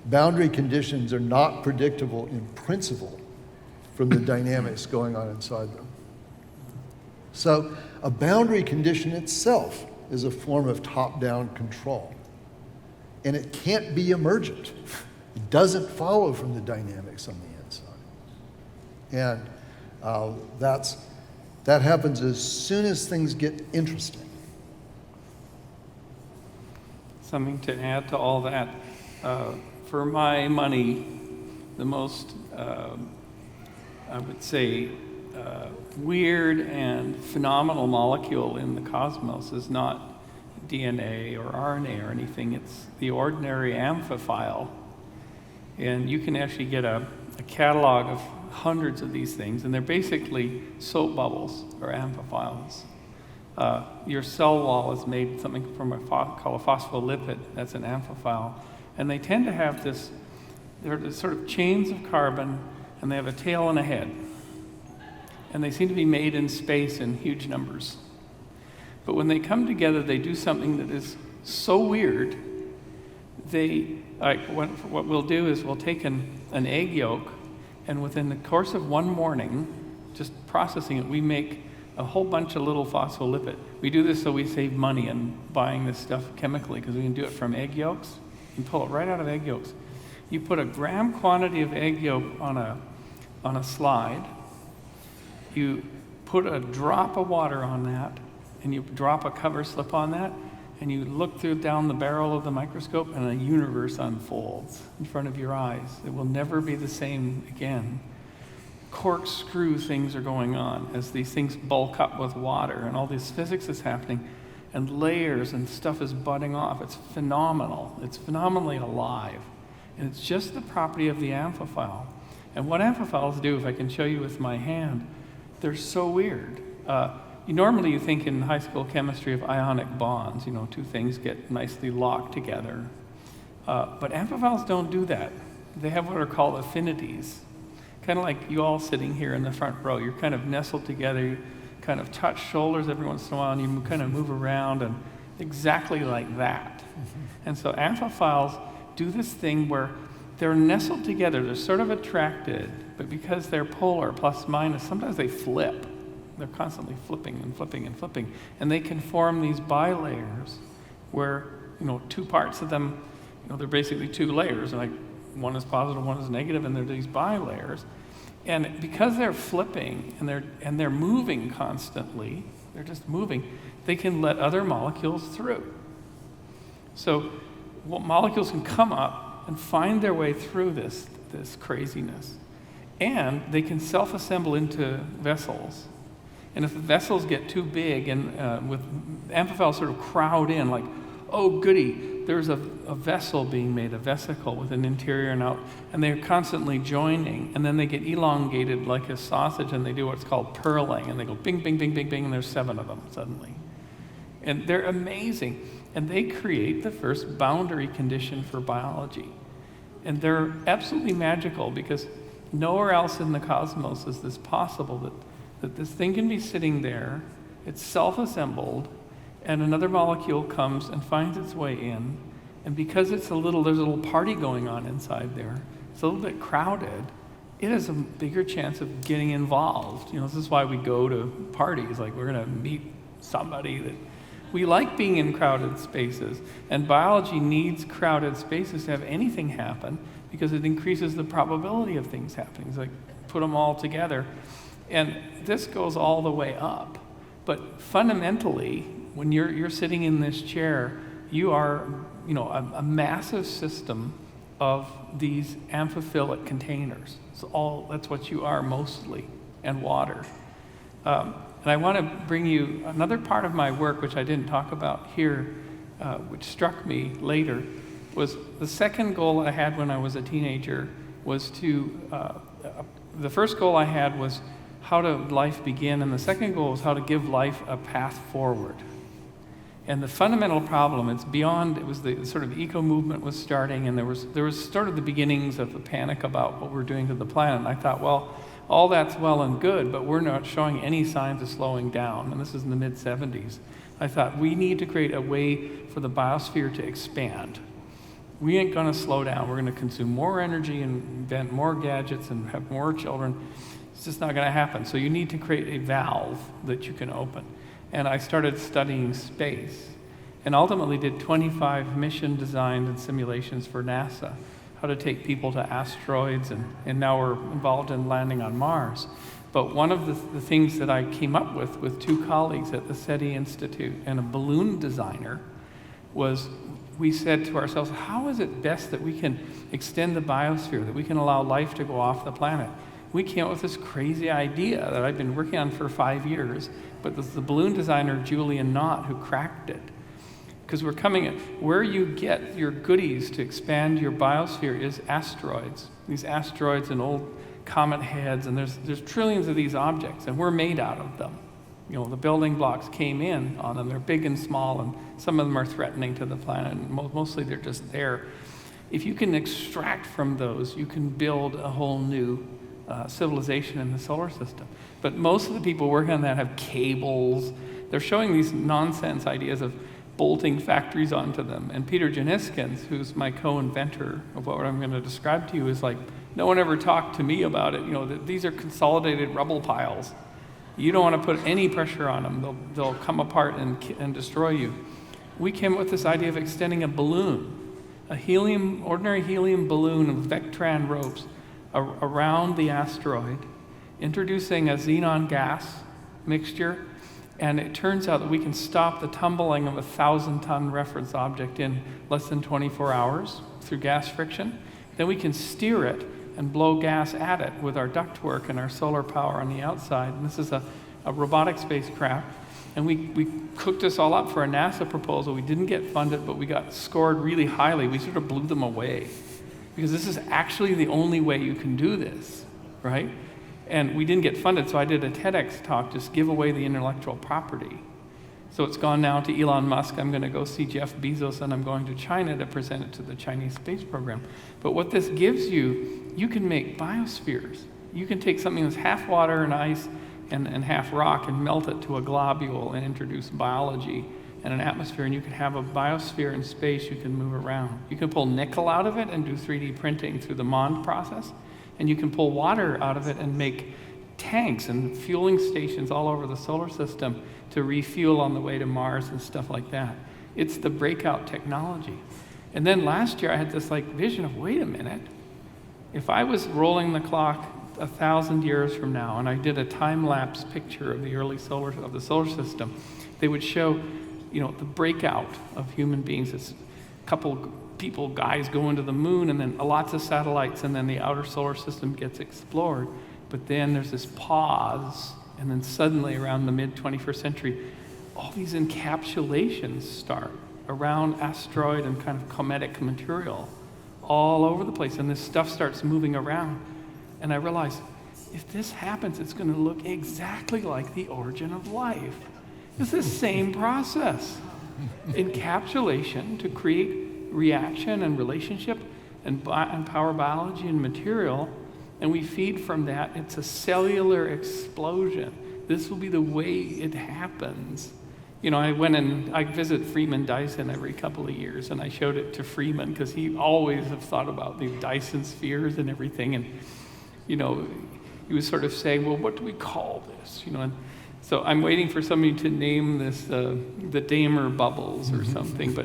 boundary conditions are not predictable in principle from the dynamics going on inside them. So a boundary condition itself is a form of top-down control. And it can't be emergent. It doesn't follow from the dynamics on the inside. And that happens as soon as things get interesting. Something to add to all that. For my money, the most, I would say, weird and phenomenal molecule in the cosmos is not DNA or RNA or anything. It's the ordinary amphiphile. And you can actually get a catalog of hundreds of these things, and they're basically soap bubbles or amphiphiles. Your cell wall is made something from called a phospholipid. That's an amphiphile. And they tend to have they're sort of chains of carbon, and they have a tail and a head. And they seem to be made in space in huge numbers. But when they come together, they do something that is so weird. What we'll do is we'll take an egg yolk, and within the course of one morning, just processing it, we make a whole bunch of little phospholipid. We do this so we save money in buying this stuff chemically, because we can do it from egg yolks. You pull it right out of egg yolks. You put a gram quantity of egg yolk on a slide. You put a drop of water on that, and you drop a cover slip on that, and you look down the barrel of the microscope, and a universe unfolds in front of your eyes. It will never be the same again. Corkscrew things are going on as these things bulk up with water, and all this physics is happening, and layers and stuff is budding off. It's phenomenal. It's phenomenally alive. And it's just the property of the amphiphile. And what amphiphiles do, if I can show you with my hand, they're so weird. Normally you think in high school chemistry of ionic bonds, two things get nicely locked together. But amphiphiles don't do that. They have what are called affinities. Kind of like you all sitting here in the front row. You're kind of nestled together, you kind of touch shoulders every once in a while, and you kind of move around, and exactly like that. And so amphiphiles do this thing where they're nestled together, they're sort of attracted, but because they're polar, plus minus, sometimes they flip. They're constantly flipping and flipping and flipping. And they can form these bilayers where, two parts of them, they're basically two layers. Like one is positive, one is negative, and they're these bilayers. And because they're flipping and they're moving constantly, they're just moving, they can let other molecules through. So molecules can come up and find their way through this craziness. And they can self-assemble into vessels. And if the vessels get too big and with amphiphiles sort of crowd in, like, oh goody, there's a vessel being made, a vesicle with an interior and out, and they're constantly joining, and then they get elongated like a sausage, and they do what's called purling, and they go bing, bing, bing, bing, bing, and there's 7 of them suddenly. And they're amazing. And they create the first boundary condition for biology. And they're absolutely magical because nowhere else in the cosmos is this possible, that this thing can be sitting there, it's self-assembled, and another molecule comes and finds its way in. And because there's a little party going on inside there, it's a little bit crowded, it has a bigger chance of getting involved. This is why we go to parties, like we're gonna meet somebody that we like being in crowded spaces. And biology needs crowded spaces to have anything happen because it increases the probability of things happening. It's like, put them all together. And this goes all the way up. But fundamentally, when you're sitting in this chair, you are, a massive system of these amphiphilic containers. That's what you are mostly, and water. And I want to bring you another part of my work, which I didn't talk about here, which struck me later, was the second goal I had when I was a teenager was the first goal I had was how did life begin, and the second goal was how to give life a path forward. And the fundamental problem, it was the sort of eco movement was starting, and there was sort of the beginnings of the panic about what we're doing to the planet. And I thought, well, all that's well and good, but we're not showing any signs of slowing down. And this is in the mid-'70s. I thought, we need to create a way for the biosphere to expand. We ain't gonna slow down. We're gonna consume more energy and invent more gadgets and have more children. It's just not gonna happen. So you need to create a valve that you can open. And I started studying space and ultimately did 25 mission designs and simulations for NASA, how to take people to asteroids, and now we're involved in landing on Mars. But one of the things that I came up with two colleagues at the SETI Institute and a balloon designer was, we said to ourselves, how is it best that we can extend the biosphere, that we can allow life to go off the planet? We came up with this crazy idea that I've been working on for 5 years, but it's the balloon designer, Julian Knott, who cracked it. Because we're coming at where you get your goodies to expand your biosphere is asteroids. These asteroids and old comet heads, and there's trillions of these objects, and we're made out of them. The building blocks came in on them. They're big and small, and some of them are threatening to the planet, and mostly they're just there. If you can extract from those, you can build a whole new civilization in the solar system. But most of the people working on that have cables. They're showing these nonsense ideas of bolting factories onto them. And Peter Janiskins, who's my co-inventor of what I'm going to describe to you, is like, no one ever talked to me about it. These are consolidated rubble piles. You don't want to put any pressure on them. They'll come apart and destroy you. We came up with this idea of extending a balloon, ordinary helium balloon of Vectran ropes around the asteroid, introducing a xenon gas mixture, and it turns out that we can stop the tumbling of a 1,000-ton reference object in less than 24 hours through gas friction. Then we can steer it and blow gas at it with our ductwork and our solar power on the outside. And this is a robotic spacecraft. And we cooked this all up for a NASA proposal. We didn't get funded, but we got scored really highly. We sort of blew them away because this is actually the only way you can do this, right? And we didn't get funded, so I did a TEDx talk, just give away the intellectual property. So it's gone now to Elon Musk. I'm going to go see Jeff Bezos, and I'm going to China to present it to the Chinese space program. But what this gives you, you can make biospheres. You can take something that's half water and ice and half rock and melt it to a globule and introduce biology and an atmosphere, and you can have a biosphere in space you can move around. You can pull nickel out of it and do 3D printing through the MOND process. And you can pull water out of it and make tanks and fueling stations all over the solar system to refuel on the way to Mars and stuff like that. It's the breakout technology. And then last year I had this vision of, wait a minute, if I was rolling the clock 1,000 years from now and I did a time-lapse picture of the the solar system, they would show, the breakout of human beings. It's a couple guys go into the moon, and then lots of satellites, and then the outer solar system gets explored. But then there's this pause, and then suddenly around the mid-21st century, all these encapsulations start around asteroid and kind of cometic material all over the place, and this stuff starts moving around. And I realized, if this happens, it's going to look exactly like the origin of life. It's the same process. Encapsulation to create reaction and relationship, and power biology and material, and we feed from that. It's a cellular explosion. This will be the way it happens. You know, I visit Freeman Dyson every couple of years, and I showed it to Freeman because he always have thought about these Dyson spheres and everything. And, you know, he was sort of saying, well, what do we call this? You know, and so I'm waiting for somebody to name this the Damer bubbles or something.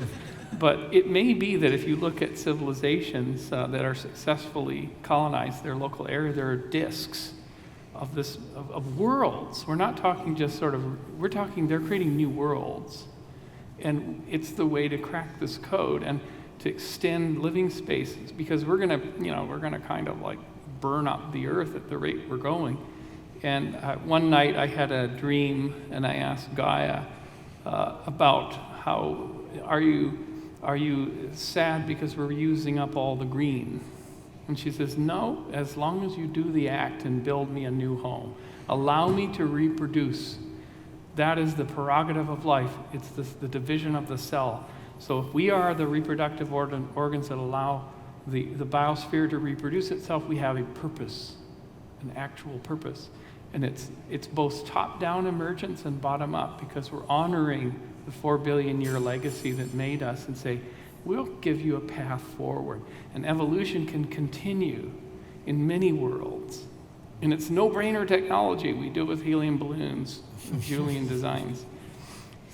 But it may be that if you look at civilizations that are successfully colonized their local area, there are disks of worlds. We're not talking just we're talking they're creating new worlds. And it's the way to crack this code and to extend living spaces, because we're gonna kind of like burn up the earth at the rate we're going. And one night I had a dream, and I asked Gaia about how are you sad because we're using up all the green? And she says, no, as long as you do the act and build me a new home. Allow me to reproduce. That is the prerogative of life. It's the division of the cell. So if we are the reproductive organs that allow the biosphere to reproduce itself, we have a purpose, an actual purpose. And it's both top-down emergence and bottom-up, because we're honoring the 4 billion year legacy that made us and say, we'll give you a path forward. And evolution can continue in many worlds. And it's no-brainer technology. We do it with helium balloons, Julian designs.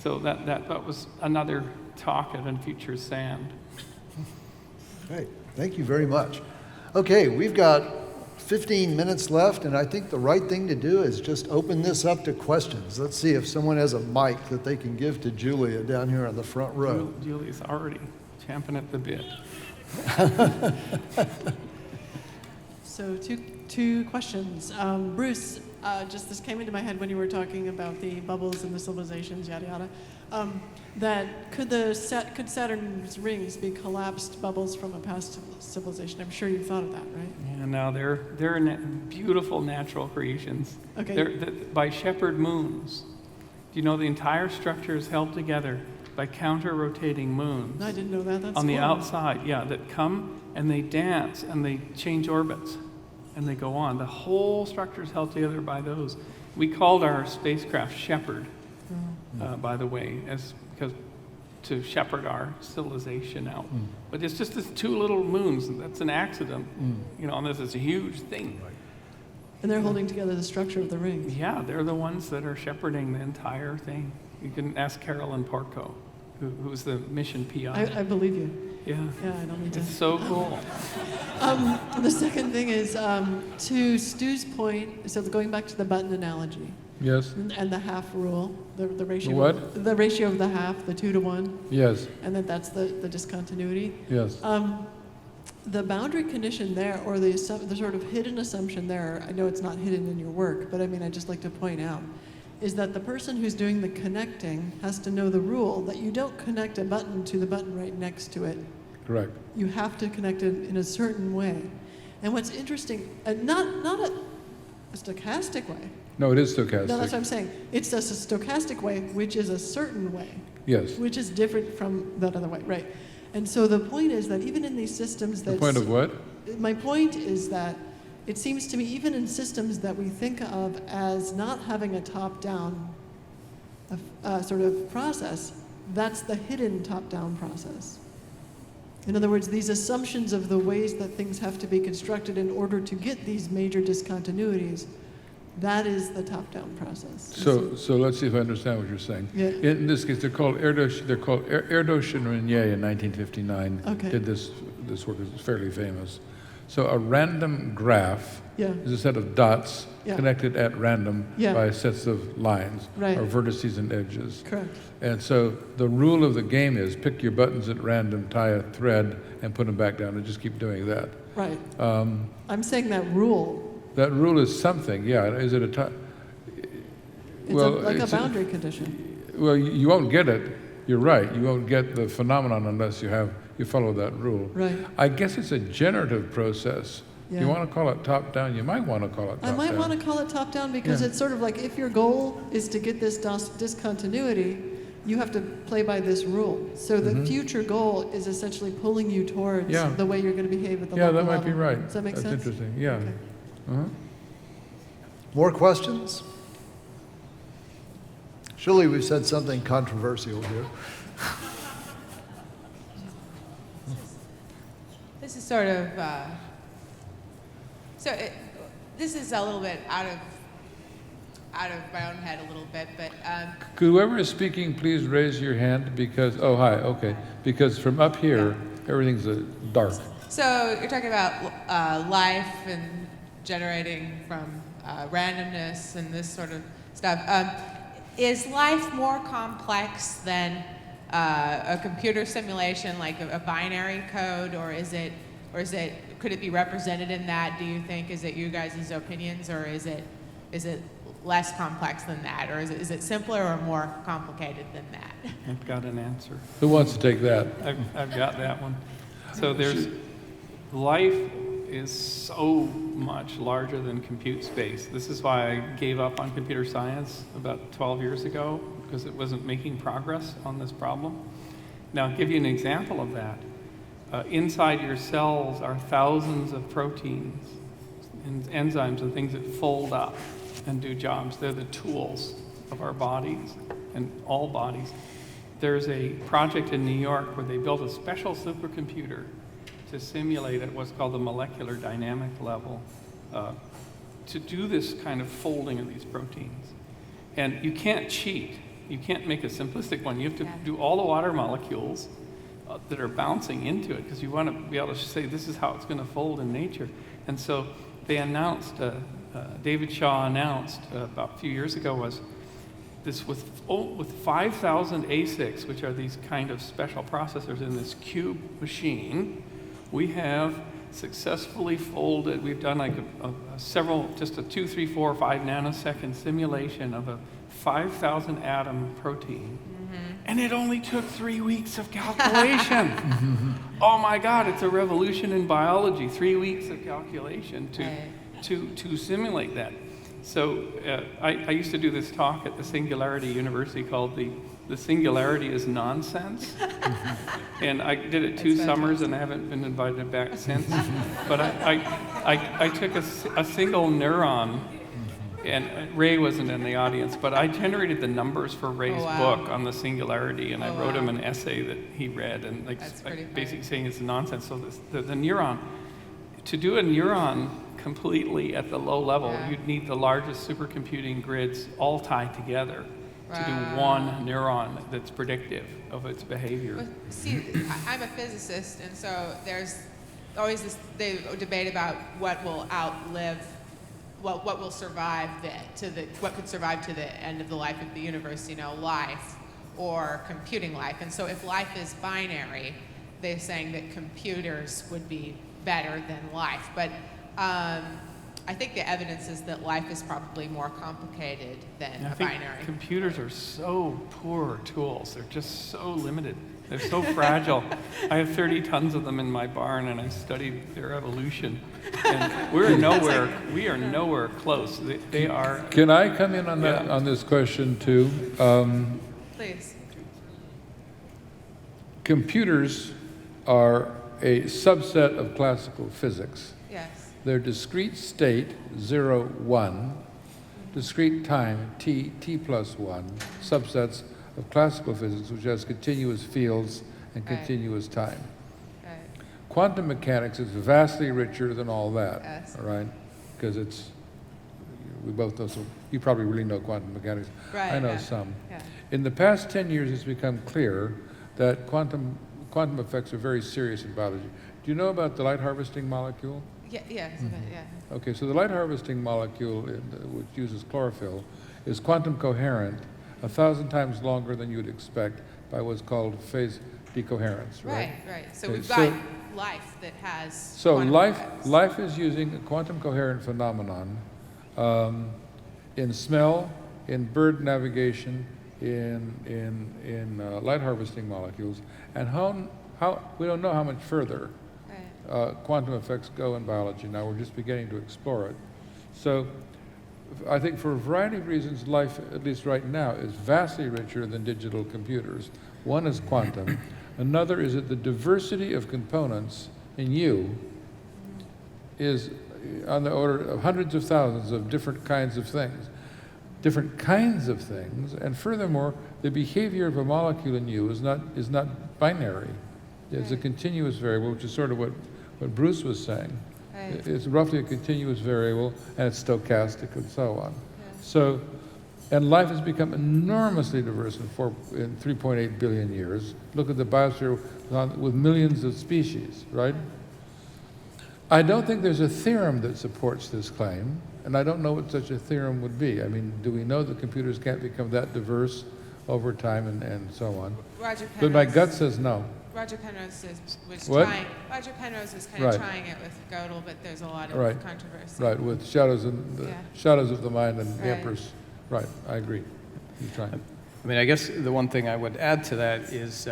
So that was another talk at Unfuture Sand. Great, thank you very much. Okay, we've got 15 minutes left, and I think the right thing to do is just open this up to questions. Let's see if someone has a mic that they can give to Julia down here on the front row. Julia's already champing at the bit. So two questions. Bruce, just this came into my head when you were talking about the bubbles and the civilizations, yada yada. That could Saturn's rings be collapsed bubbles from a past civilization? I'm sure you've thought of that, right? Yeah, no, they're beautiful natural creations. Okay. They're by shepherd moons. Do you know the entire structure is held together by counter-rotating moons? I didn't know that. That's on the cool. outside, yeah, that come and they dance and they change orbits and they go on. The whole structure is held together by those. We called our spacecraft Shepherd, by the way, because to shepherd our civilization out. But it's just these two little moons. That's an accident, you know, and this is a huge thing. And they're holding together the structure of the rings. Yeah, they're the ones that are shepherding the entire thing. You can ask Carolyn Porco, who's the mission PI. I believe you. Yeah. Yeah, I don't need to. It's so cool. The second thing is, to Stu's point, so going back to the button analogy. Yes. And the half rule, the ratio. The what? The ratio of the half, the 2 to 1. Yes. And that's the discontinuity. Yes. The boundary condition there, or the sort of hidden assumption there, I know it's not hidden in your work, but I mean, I'd just like to point out, is that the person who's doing the connecting has to know the rule that you don't connect a button to the button right next to it. Correct. You have to connect it in a certain way. And what's interesting, not a stochastic way. No, it is stochastic. No, that's what I'm saying. It's just a stochastic way, which is a certain way. Yes. Which is different from that other way, right? And so the point is that even in these systems that... The point of what? My point is that it seems to me, even in systems that we think of as not having a top-down sort of process, that's the hidden top-down process. In other words, these assumptions of the ways that things have to be constructed in order to get these major discontinuities, that is the top-down process. So let's see if I understand what you're saying. Yeah. In this case, they're called Erdos and Renier in 1959. Okay. Did this work is fairly famous. So a random graph is a set of dots connected at random by sets of lines or vertices and edges. Correct. And so the rule of the game is pick your buttons at random, tie a thread, and put them back down, and just keep doing that. Right. I'm saying that rule. That rule is something, yeah. Is it a It's like a boundary condition. Well, you won't get it. You're right. You won't get the phenomenon unless you follow that rule. Right. I guess it's a generative process. Yeah. You want to call it top-down, you might want to call it top-down. I might want to call it top-down because it's sort of like if your goal is to get this discontinuity, you have to play by this rule. So the future goal is essentially pulling you towards Yeah. the way you're going to behave at the Yeah, local that might level. be right. Does that make That's sense? interesting, yeah. Okay. Uh-huh. More questions? Surely we've said something controversial here. This is sort of, this is a little bit out of my own head a little bit, but Could whoever is speaking please raise your hand because, oh, hi, okay. Because from up here, everything's dark. so you're talking about life and generating from randomness and this sort of stuff. Is life more complex than a computer simulation, like a binary code, or could it be represented in that? Do you think? Is it you guys' opinions, or is it less complex than that, or is it simpler or more complicated than that? I've got an answer. Who wants to take that? I've got that one. So life is so much larger than compute space. This is why I gave up on computer science about 12 years ago, because it wasn't making progress on this problem. Now, I'll give you an example of that. Inside your cells are thousands of proteins and enzymes and things that fold up and do jobs. They're the tools of our bodies and all bodies. There's a project in New York where they built a special supercomputer to simulate at what's called the molecular dynamic level to do this kind of folding of these proteins. And you can't cheat. You can't make a simplistic one. You have to do all the water molecules that are bouncing into it, because you want to be able to say this is how it's going to fold in nature. And so they announced, David Shaw announced about a few years ago, was this with 5,000 ASICs, which are these kind of special processors in this cube machine, we have successfully folded, we've done like just a 2, 3, 4, 5 nanosecond simulation of a 5,000 atom protein. And it only took 3 weeks of calculation. Oh my God, it's a revolution in biology, 3 weeks of calculation to simulate that. So I used to do this talk at the Singularity University called The Singularity is Nonsense. And I did it 2 summers and I haven't been invited back since. But I took a single neuron, and Ray wasn't in the audience, but I generated the numbers for Ray's book on the singularity, and I wrote him an essay that he read, and basically saying it's nonsense. So the neuron, to do a neuron completely at the low level, you'd need the largest supercomputing grids all tied together to do one neuron that's predictive of its behavior. Well, see, I'm a physicist, and so there's always this debate about what will outlive, what will survive what could survive to the end of the life of the universe, life or computing life. And so if life is binary, they're saying that computers would be better than life. But I think the evidence is that life is probably more complicated than I think binary. computers are so poor tools. They're just so limited. They're so fragile. I have 30 tons of them in my barn, and I studied their evolution. And we are nowhere close. They are. Can I come in on that, on this question too? Please. Computers are a subset of classical physics. Yes. They're discrete state, 0, 1, discrete time, t plus 1, subsets of classical physics, which has continuous fields and continuous time. Right. Quantum mechanics is vastly richer than all that, Yes. all right? Because we both know, so you probably really know quantum mechanics. Right, I know yeah. some. Yeah. In the past 10 years, it's become clear that quantum effects are very serious in biology. Do you know about the light harvesting molecule? Yeah. Yeah. Okay, so the light harvesting molecule, which uses chlorophyll, is quantum coherent 1,000 times longer than you would expect by what's called phase decoherence, right? Right. So Okay, we've got life that has. So quantum life effects. is using a quantum coherent phenomenon in smell, in bird navigation, in light harvesting molecules, and how we don't know how much further quantum effects go in biology. Now we're just beginning to explore it. So I think for a variety of reasons, life, at least right now, is vastly richer than digital computers. One is quantum. Another is that the diversity of components in you is on the order of hundreds of thousands of different kinds of things. Different kinds of things, and furthermore, the behavior of a molecule in you is not binary. It's a continuous variable, which is sort of what Bruce was saying. Right. It's roughly a continuous variable, and it's stochastic and so on. Yeah. So, and life has become enormously diverse in 3.8 billion years. Look at the biosphere with millions of species, right? I don't think there's a theorem that supports this claim, and I don't know what such a theorem would be. I mean, do we know that computers can't become that diverse over time and so on? Roger Penrose. But my gut says no. Roger Penrose was What? trying. Roger Penrose was kind of Right. trying it with Gödel, but there's a lot of Right. controversy. Right, with shadows and Yeah. shadows of the mind and the Right. empress. Right, I agree. He's trying. I mean, I guess the one thing I would add to that is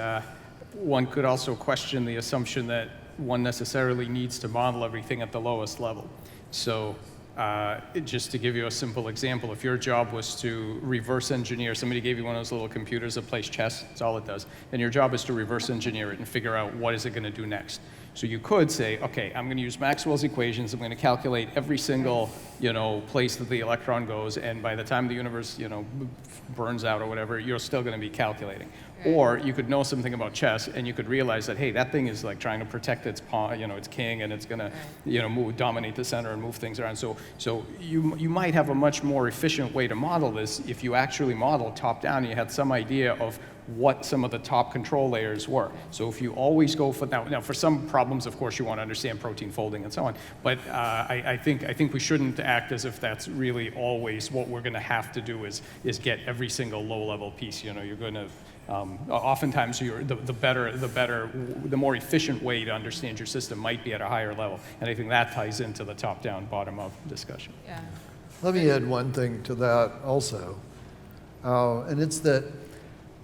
one could also question the assumption that one necessarily needs to model everything at the lowest level. So just to give you a simple example, if your job was to reverse engineer, somebody gave you one of those little computers that plays chess, that's all it does, and your job is to reverse engineer it and figure out what is it going to do next. So you could say, okay, I'm going to use Maxwell's equations, I'm going to calculate every single, place that the electron goes, and by the time the universe, burns out or whatever, you're still going to be calculating. Right. Or you could know something about chess, and you could realize that, hey, that thing is like trying to protect its pawn, its king, and it's going to, dominate the center and move things around. So you might have a much more efficient way to model this if you actually model top down and you had some idea of what some of the top control layers were. So if you always go for that, now for some problems, of course, you want to understand protein folding and so on, but I think we shouldn't act as if that's really always what we're going to have to do is get every single low-level piece. You're going to oftentimes the more efficient way to understand your system might be at a higher level, and I think that ties into the top-down, bottom-up discussion. Yeah. Let me add one thing to that also, and it's that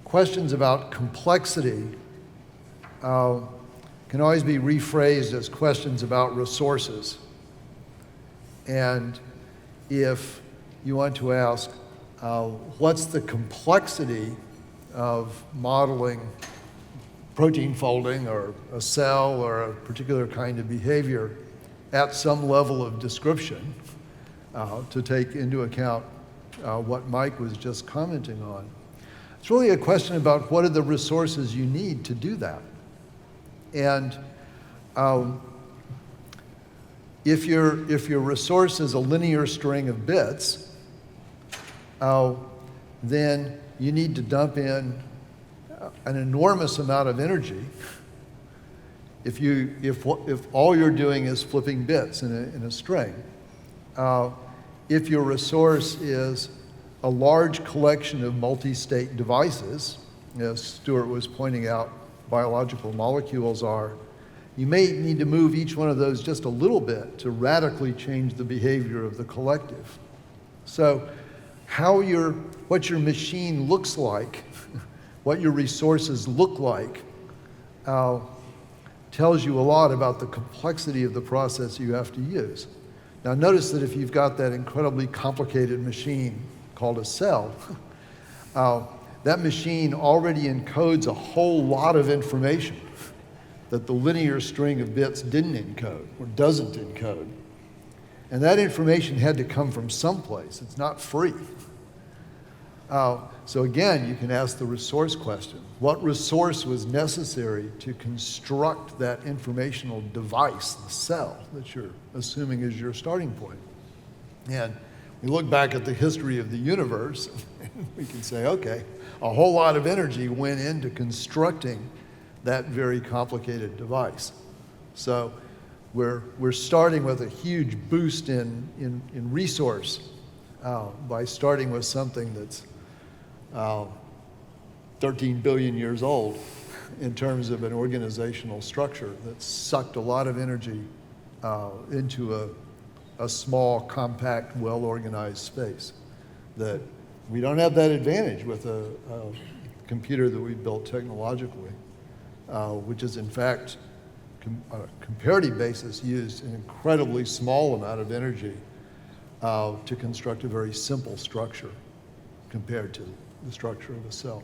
questions about complexity can always be rephrased as questions about resources. And if you want to ask, what's the complexity of modeling protein folding or a cell or a particular kind of behavior at some level of description, to take into account what Mike was just commenting on. It's really a question about what are the resources you need to do that. And if your resource is a linear string of bits, then you need to dump in an enormous amount of energy if all you're doing is flipping bits in a string. If your resource is a large collection of multi-state devices, as Stuart was pointing out, biological molecules are, you may need to move each one of those just a little bit to radically change the behavior of the collective. So what your machine looks like, what your resources look like, tells you a lot about the complexity of the process you have to use. Now notice that if you've got that incredibly complicated machine called a cell, that machine already encodes a whole lot of information that the linear string of bits didn't encode or doesn't encode. And that information had to come from someplace. It's not free. So again, you can ask the resource question. What resource was necessary to construct that informational device, the cell, that you're assuming is your starting point? And we look back at the history of the universe, and we can say, okay, a whole lot of energy went into constructing that very complicated device. So we're starting with a huge boost in resource by starting with something that's 13 billion years old in terms of an organizational structure that sucked a lot of energy into a small, compact, well-organized space. That we don't have that advantage with a computer that we built technologically, which is in fact, on a comparative basis, used an incredibly small amount of energy to construct a very simple structure compared to the structure of a cell.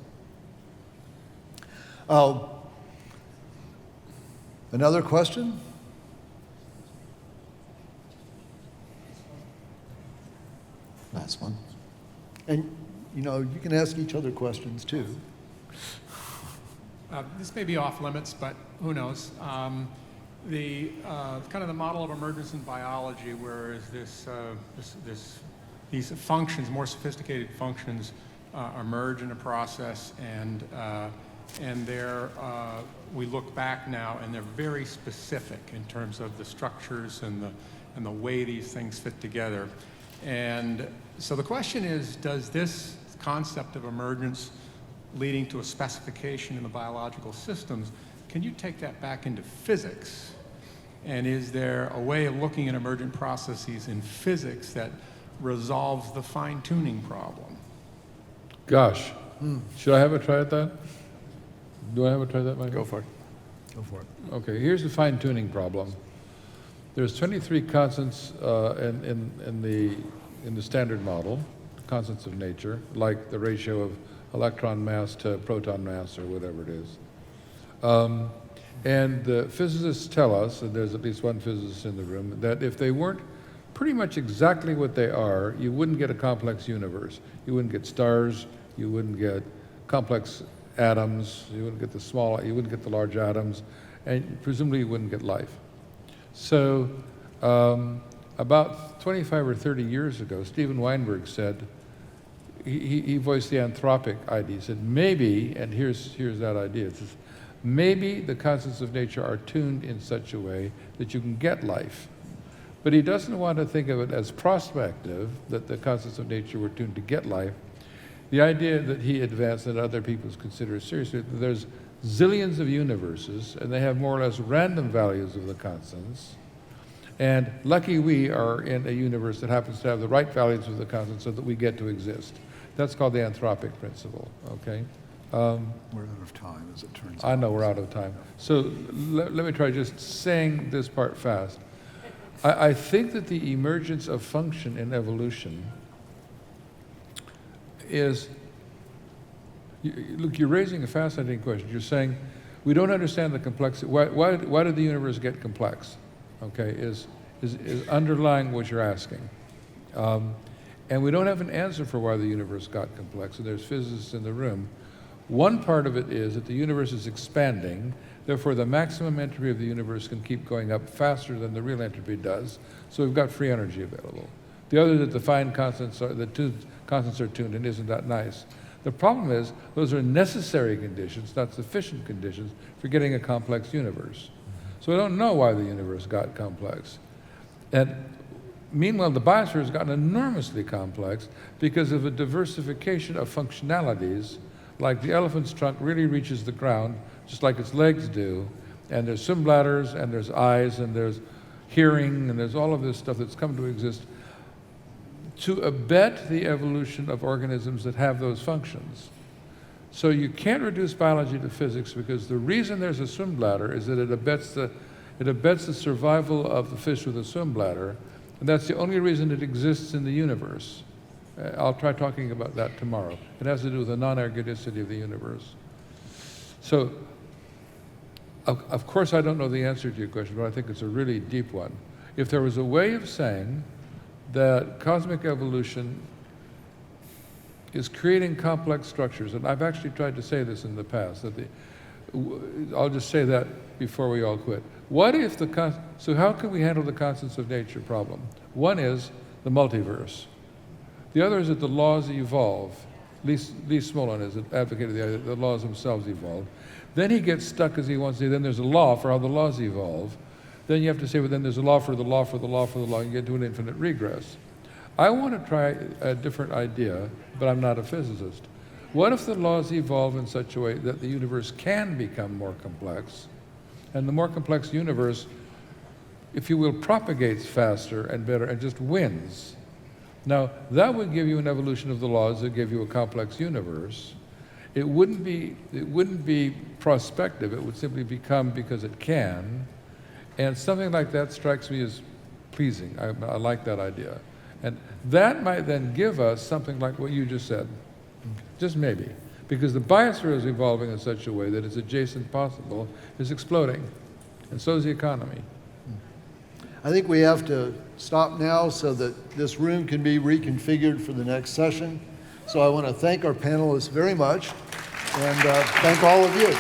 Another question? Last one. And, you know, you can ask each other questions too. This may be off limits, but who knows? The kind of the model of emergence in biology, whereas these functions, more sophisticated functions, emerge in a process, and we look back now, and they're very specific in terms of the structures and the way these things fit together. And so the question is, does this concept of emergence leading to a specification in the biological systems, can you take that back into physics? And is there a way of looking at emergent processes in physics that resolves the fine-tuning problem? Gosh, should I have a try at that? Do I have a try at that, Michael? Go for it. Go for it. Okay, here's the fine-tuning problem. There's 23 constants in the standard model, constants of nature, like the ratio of electron mass to proton mass or whatever it is. And the physicists tell us, and there's at least one physicist in the room, that if they weren't pretty much exactly what they are, you wouldn't get a complex universe. You wouldn't get stars, you wouldn't get complex atoms, you wouldn't get you wouldn't get the large atoms, and presumably you wouldn't get life. So about 25 or 30 years ago, Steven Weinberg said, he voiced the anthropic idea. He said, maybe, and here's that idea, it says, maybe the constants of nature are tuned in such a way that you can get life. But he doesn't want to think of it as prospective, that the constants of nature were tuned to get life. The idea that he advanced and other people consider seriously, that there's zillions of universes, and they have more or less random values of the constants. And lucky we are in a universe that happens to have the right values of the constants so that we get to exist. That's called the anthropic principle, okay? We're out of time, as it turns out. I know we're out of time. So let me try just saying this part fast. I think that the emergence of function in evolution is, look, you're raising a fascinating question. You're saying, we don't understand the complexity. Why did the universe get complex? Okay, is underlying what you're asking. And we don't have an answer for why the universe got complex, and there's physicists in the room. One part of it is that the universe is expanding, therefore the maximum entropy of the universe can keep going up faster than the real entropy does, so we've got free energy available. The other is that the fine constants are, constants are tuned, and isn't that nice? The problem is, those are necessary conditions, not sufficient conditions, for getting a complex universe. So I don't know why the universe got complex. And meanwhile, the biosphere has gotten enormously complex because of a diversification of functionalities, like the elephant's trunk really reaches the ground, just like its legs do, and there's swim bladders, and there's eyes, and there's hearing, and there's all of this stuff that's come to exist to abet the evolution of organisms that have those functions. So you can't reduce biology to physics, because the reason there's a swim bladder is that it abets the survival of the fish with a swim bladder, and that's the only reason it exists in the universe. I'll try talking about that tomorrow. It has to do with the non-ergodicity of the universe. So, of course I don't know the answer to your question, but I think it's a really deep one. If there was a way of saying that cosmic evolution is creating complex structures, and I've actually tried to say this in the past, that I'll just say that before we all quit. What if so how can we handle the constants of nature problem? One is the multiverse. The other is that the laws evolve. Lee Smolin has advocated the idea that the laws themselves evolve. Then he gets stuck because he wants to say, then there's a law for how the laws evolve. Then you have to say, well, then there's a law for the law for the law for the law, and you get to an infinite regress. I want to try a different idea, but I'm not a physicist. What if the laws evolve in such a way that the universe can become more complex, and the more complex universe, if you will, propagates faster and better and just wins? Now, that would give you an evolution of the laws that give you a complex universe. It wouldn't be prospective, it would simply become because it can, and something like that strikes me as pleasing. I like that idea. And that might then give us something like what you just said, just maybe, because the biosphere is evolving in such a way that its adjacent possible is exploding, and so is the economy. I think we have to stop now so that this room can be reconfigured for the next session. So I want to thank our panelists very much, and thank all of you.